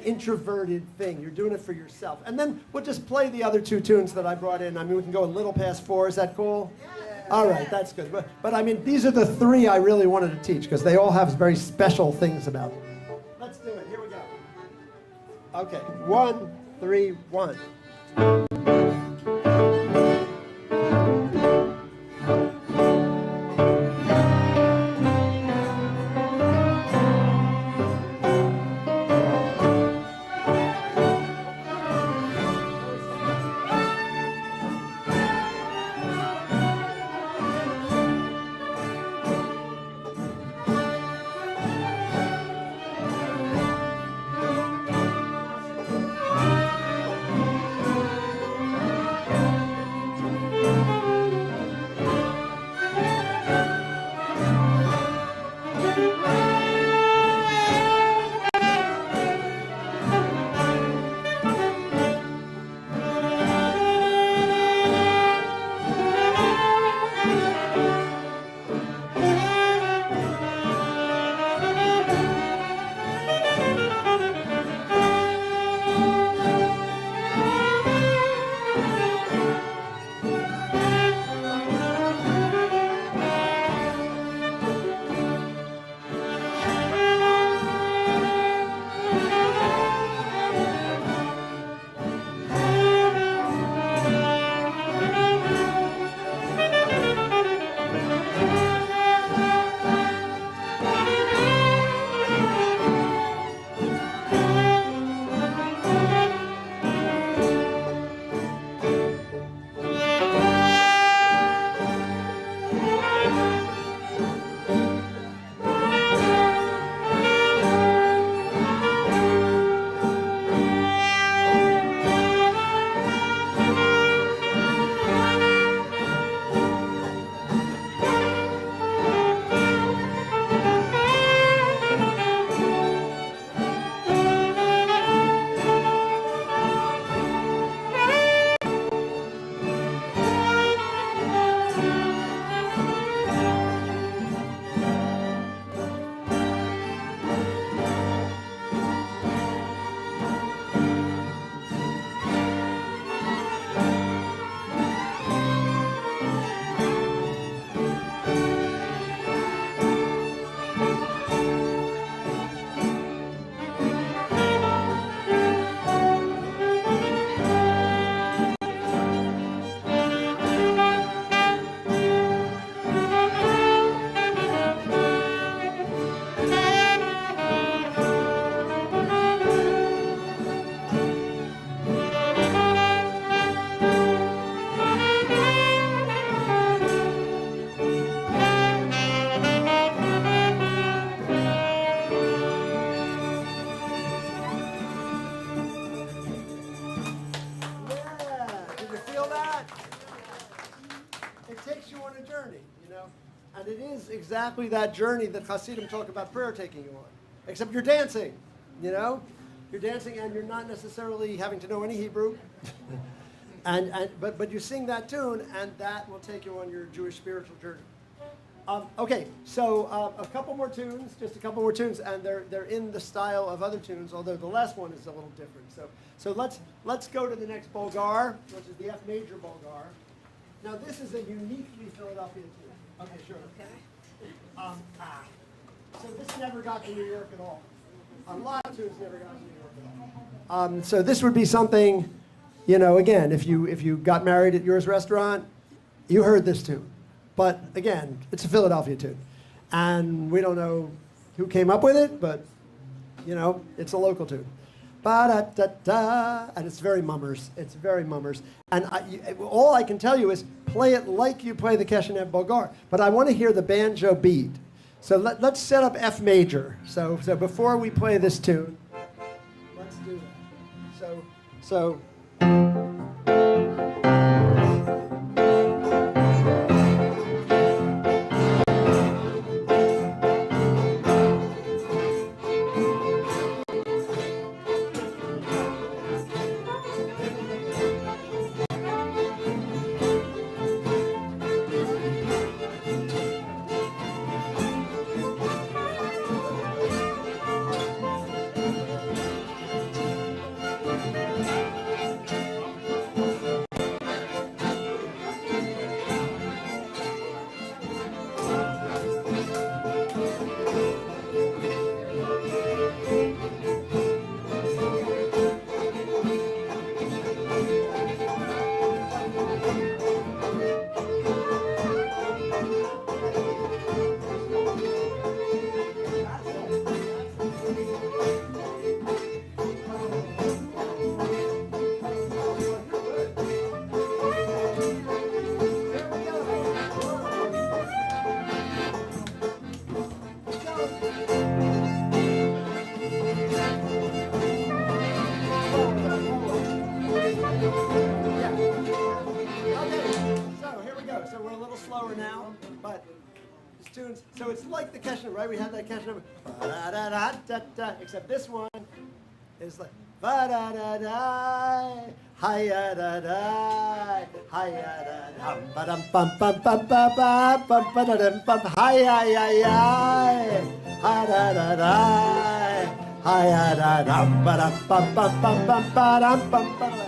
introverted thing. You're doing it for yourself, and then we'll just play the other two tunes that I brought in. I mean, we can go a little past 4. Is that cool? All right, that's good. But I mean, these are the 3 I really wanted to teach because they all have very special things about them. Let's do it. Here we go. Okay, 1, 3, 1. a journey, you know. And it is exactly that journey that Hasidim talk about prayer taking you on. Except you're dancing, you know. You're dancing and you're not necessarily having to know any Hebrew. But you sing that tune and that will take you on your Jewish spiritual journey. Okay, so a couple more tunes, just a couple more tunes, and they're in the style of other tunes, although the last one is a little different. So let's go to the next Bulgar, which is the F major Bulgar. Now this is a uniquely Philadelphia tune. Okay, sure. Okay. So this never got to New York at all. A lot of tunes never got to New York at all. So this would be something, you know, again, if you got married at yours restaurant, you heard this tune. But again, it's a Philadelphia tune. And we don't know who came up with it, but, you know, it's a local tune. Ba-da-da-da, and it's very mummers. It's very mummers. And all I can tell you is play it like you play the Keshenev Bulgar. But I want to hear the banjo beat. So let's set up F major. So before we play this tune, let's do that. So So it's like the Keshenev, right? We had that Keshenev. Except this one is like va-da-da-da, hi-ya-da-da, hi-ya-da-da, ba-dum-bum-bum-bum-ba-ba-bum-ba-da-dum-bum, hi-ya-ya-ya, ha-da-da-da, hi-ya-da-dum, ba-dum-bum-bum-bum-bum-ba-dum-bum-ba-dum.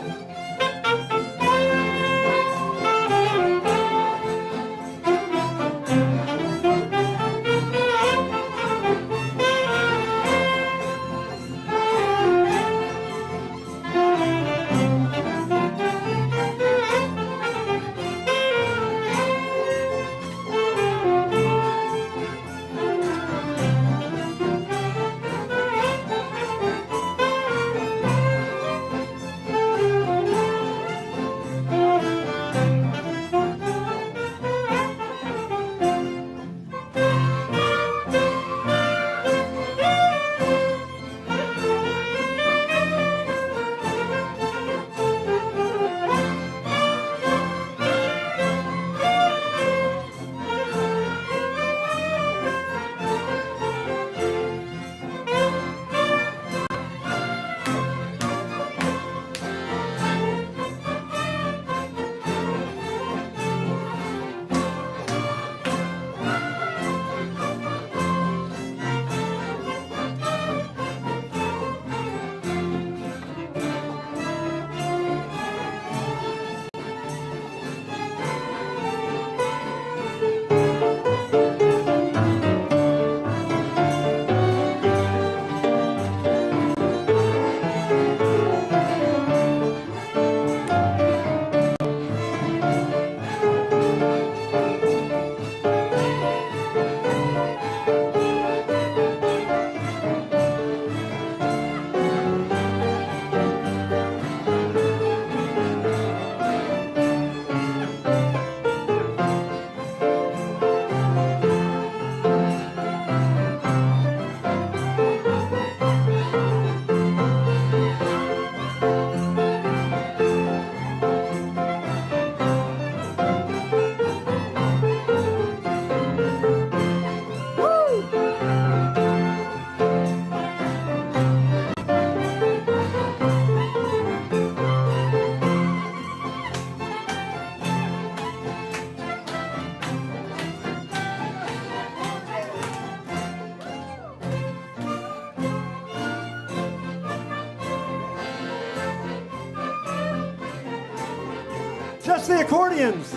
touch the accordions.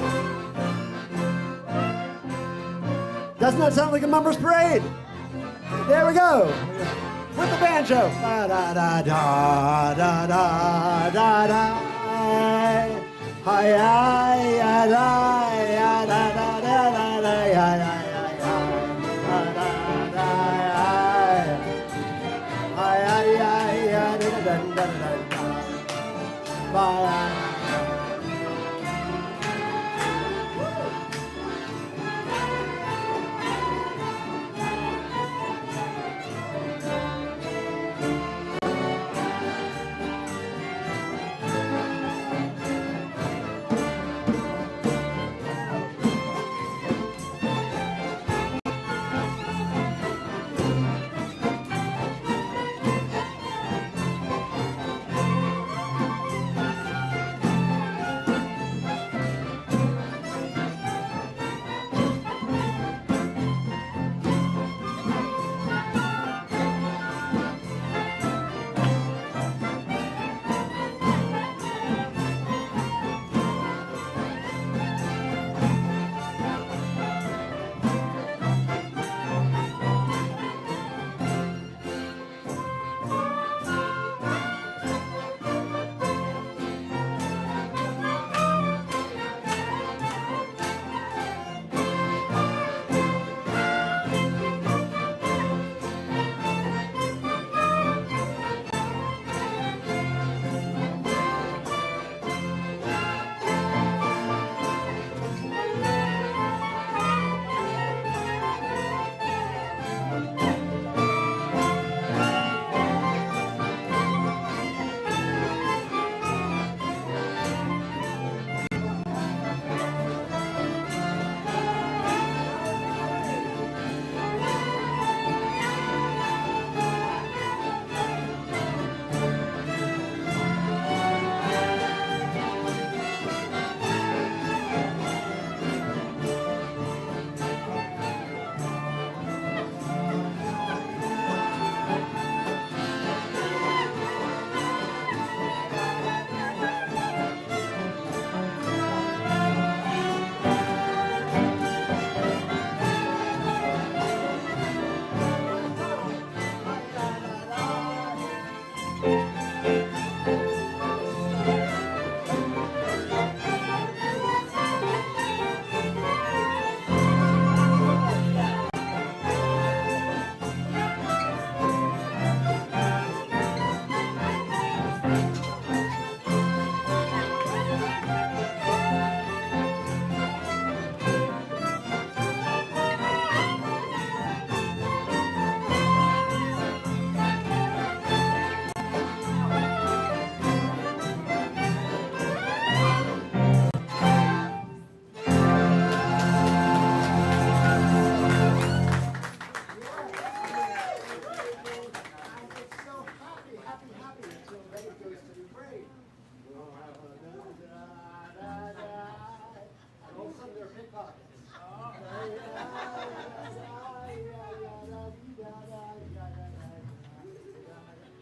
Doesn't that sound like a Mummers Parade? There we go. With the banjo. Da da da da da da da da. Hi hi da da da da da da da. Bye.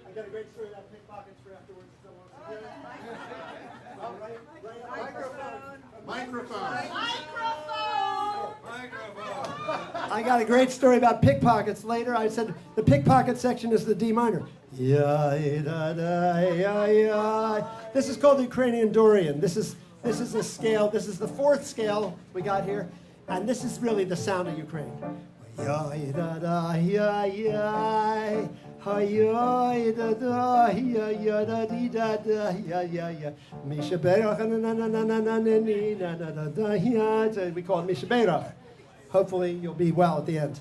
I got a great story about pickpockets for afterwards. If someone wants to hear it. Microphone. I got a great story about pickpockets later. I said the pickpocket section is the D minor. Yeah, da, da, yeah, yeah. This is called the Ukrainian Dorian. This is a scale. This is the fourth scale we got here, and this is really the sound of Ukraine. Yeah, da, da, yeah, yeah. Hi, da, da, yeah, yeah, da, dee, da, da, yeah, yeah, yeah. Misha Berach, na, na, na, na, na, na, na, na, na, da, yeah. We call it Misha Berach. Hopefully you'll be well at the end.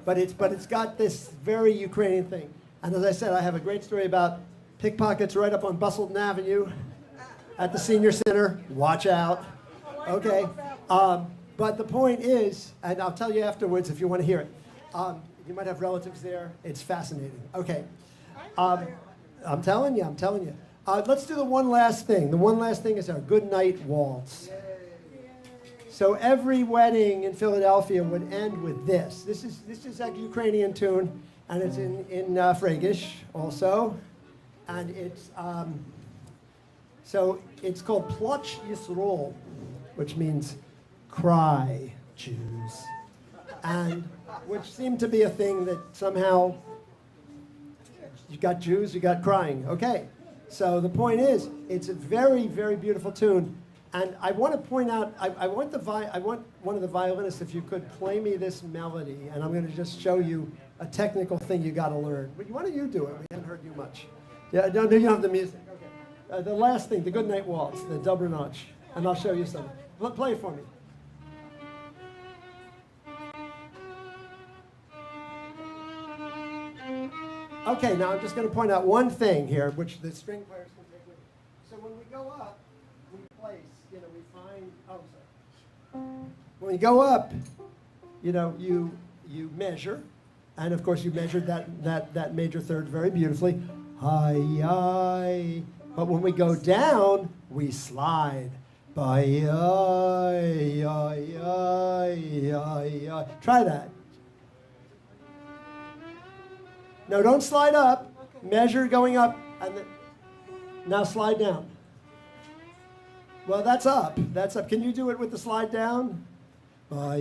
But it's got this very Ukrainian thing. And as I said, I have a great story about pickpockets right up on Bustleton Avenue at the Senior Center. Watch out. Okay. But the point is, and I'll tell you afterwards if you want to hear it. You might have relatives there. It's fascinating. Okay. I'm telling you. Let's do the one last thing. The one last thing is our good night waltz. So every wedding in Philadelphia would end with this. This is a Ukrainian tune, and it's in Phrygish also, and it's So it's called Plotch Yisroel, which means cry, Jews. And which seemed to be a thing that somehow you got Jews, you got crying. Okay. So the point is, it's a very, very beautiful tune. And I want to point out, I want one of the violinists, if you could play me this melody, and I'm going to just show you a technical thing you got to learn. But why don't you do it? We haven't heard you much. Yeah, no, you don't have the music. Okay. The last thing, the Goodnight Waltz, the double notch, and I'll show you something. Play it for me. Okay, now I'm just going to point out one thing here, which the string players can take with you. So when we go up, we place, we find, oh, sorry. When we go up, you measure, and of course you measured that major third very beautifully. Hi. But when we go down, we slide. Try that. No, don't slide up. Measure going up, and then now slide down. Well, that's up. That's up. Can you do it with the slide down? There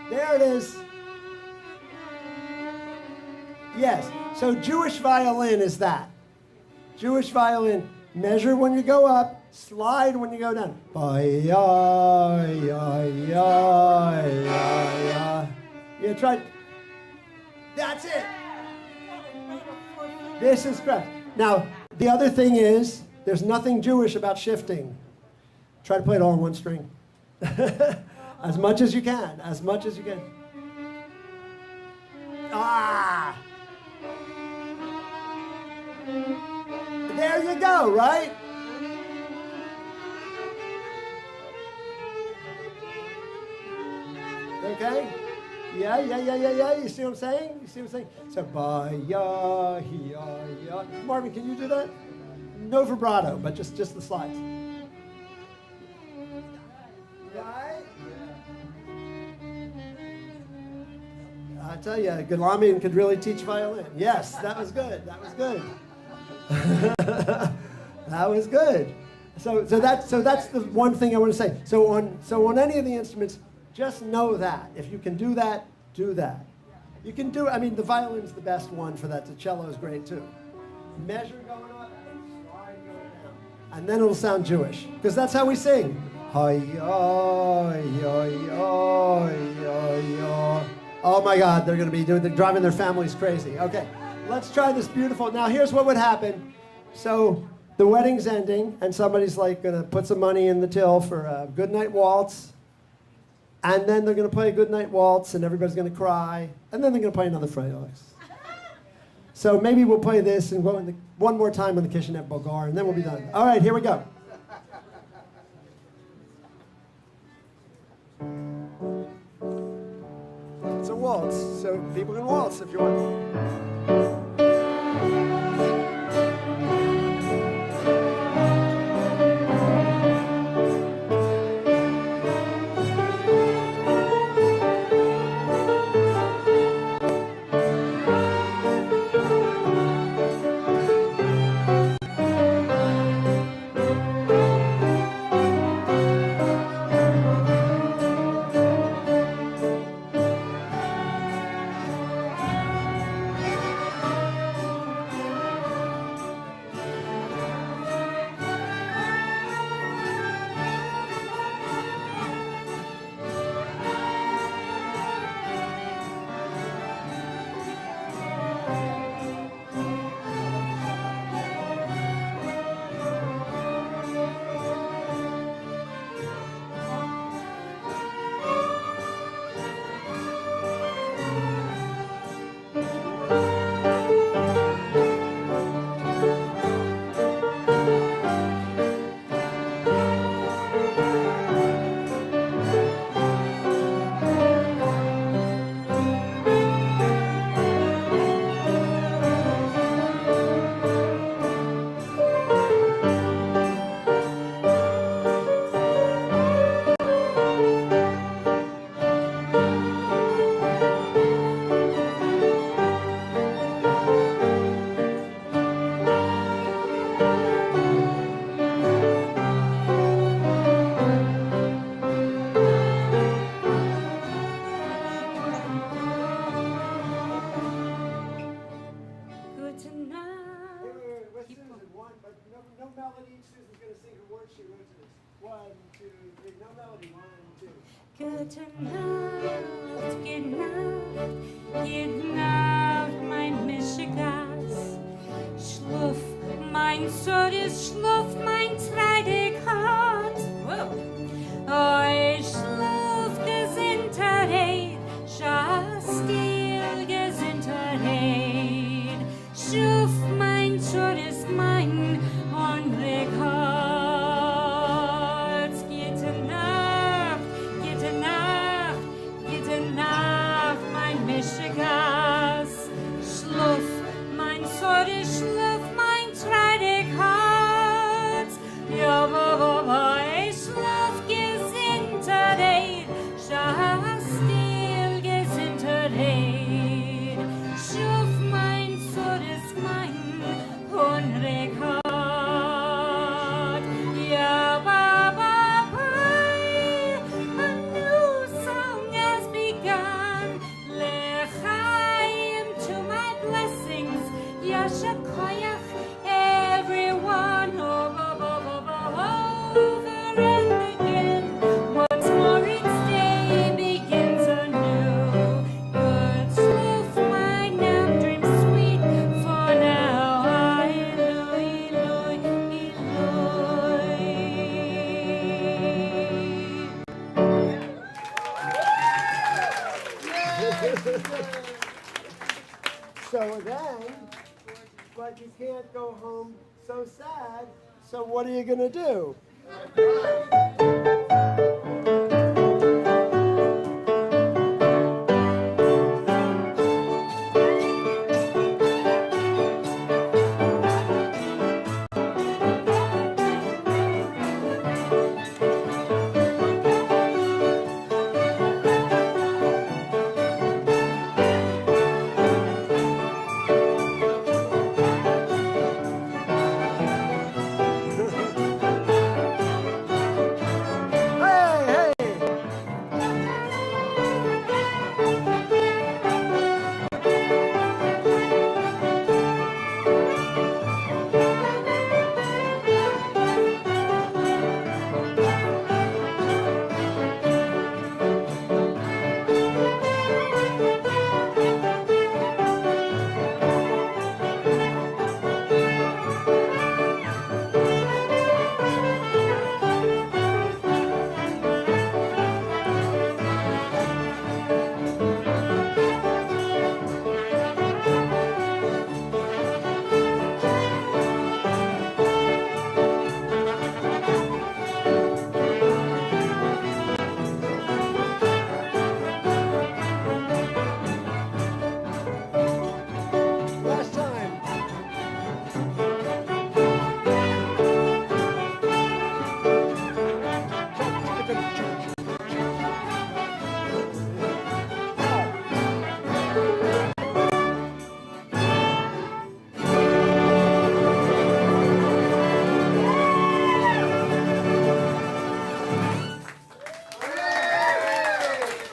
it is. Yes. So Jewish violin is that. Jewish violin. Measure when you go up. Slide when you go down. Yeah, try. That's it. This is correct. Now, the other thing is, there's nothing Jewish about shifting. Try to play it all on one string. As much as you can. As much as you can. Ah! There you go, right? Okay? Yeah. You see what I'm saying? So, Marvin, can you do that? No vibrato, but just the slides. Right? I tell you, Gulamin could really teach violin. Yes, that was good. That was good. That was good. So that's the one thing I want to say. So on any of the instruments, just know that. If you can do that, do that. You can do, the violin's the best one for that. The cello is great too. Measure going up and slide going down. And then it'll sound Jewish. Because that's how we sing. Oh my God, they're driving their families crazy. Okay, let's try this beautiful. Now here's what would happen. So the wedding's ending, and somebody's like gonna put some money in the till for a goodnight waltz. And then they're going to play a goodnight waltz, and everybody's going to cry. And then they're going to play another Freyos. So maybe we'll play this and go one more time on the Kishinev Bogar, and then we'll be done. All right, here we go. It's a waltz, so people can waltz if you want. 1, 2, 3. No melody. 1, 2. Gute Nacht, mein Mischigas. Schluff, mein Sodes, schluff, mein Treidekat. Oi, schluff, Gesindterheit, Schastil, Gesindterheit. Schluff, mein Sodes, mein Unrekat. Mischigas, schluff, mein Sorge, schluff, mein Treidekat. Ja, ich schluff, Gesindterheit, Schastil, Gesindterheit. Schluff, mein Sorge, mein Unrekat. Ja, a new song has begun. Yashakoyach, everyone over and again. Once more each day begins anew. Good sloth, my now dream sweet, for now I So then, but you can't go home so sad, so what are you going to do?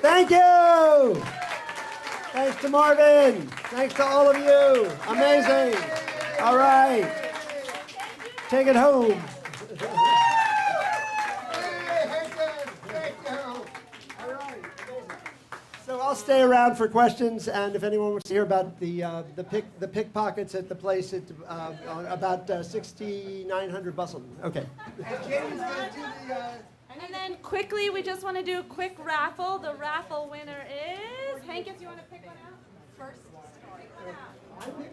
Thank you. Thanks to Marvin. Thanks to all of you. Amazing. All right. Take it home. All right. So I'll stay around for questions, and if anyone wants to hear about the pickpockets at the place at about 6900 Bustle. Okay. And Jamie's going to do the... And then quickly, we just want to do a quick raffle. The raffle winner is... Hankus, you want to pick one out? First. Pick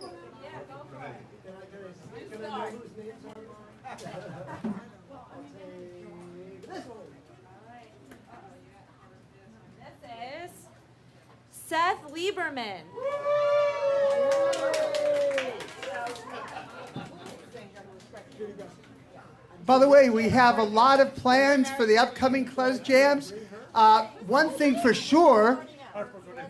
one out. Yeah, go for it. Can I know whose names are? This one. This is Seth Lieberman. By the way, we have a lot of plans for the upcoming Klez Jams. One thing for sure,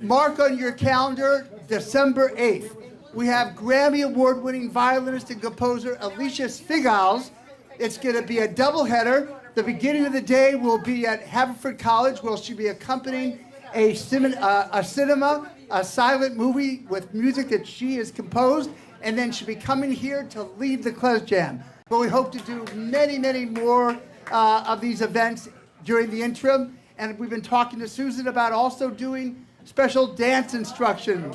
mark on your calendar, December 8th. We have Grammy Award-winning violinist and composer Alicia Stigals. It's going to be a doubleheader. The beginning of the day will be at Haverford College, where she'll be accompanying a cinema, a silent movie with music that she has composed, and then she'll be coming here to lead the Klez Jam. But we hope to do many, many more of these events during the interim. And we've been talking to Susan about also doing special dance instruction.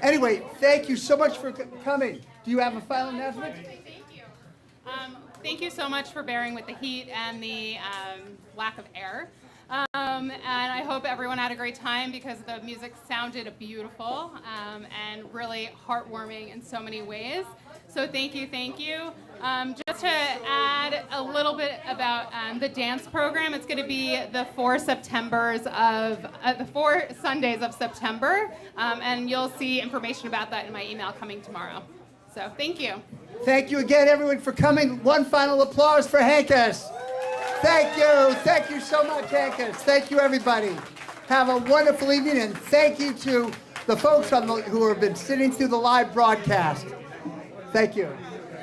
Anyway, thank you so much for coming. Do you have a final announcement? Thank you. Thank you so much for bearing with the heat and the lack of air. And I hope everyone had a great time because the music sounded beautiful and really heartwarming in so many ways. So thank you, thank you. Just to add a little bit about the dance program, it's going to be the 4 Sundays of September, and you'll see information about that in my email coming tomorrow. So thank you. Thank you again, everyone, for coming. One final applause for Hankus. Thank you. Thank you so much, Hankus. Thank you, everybody. Have a wonderful evening, and thank you to the folks who have been sitting through the live broadcast. Thank you.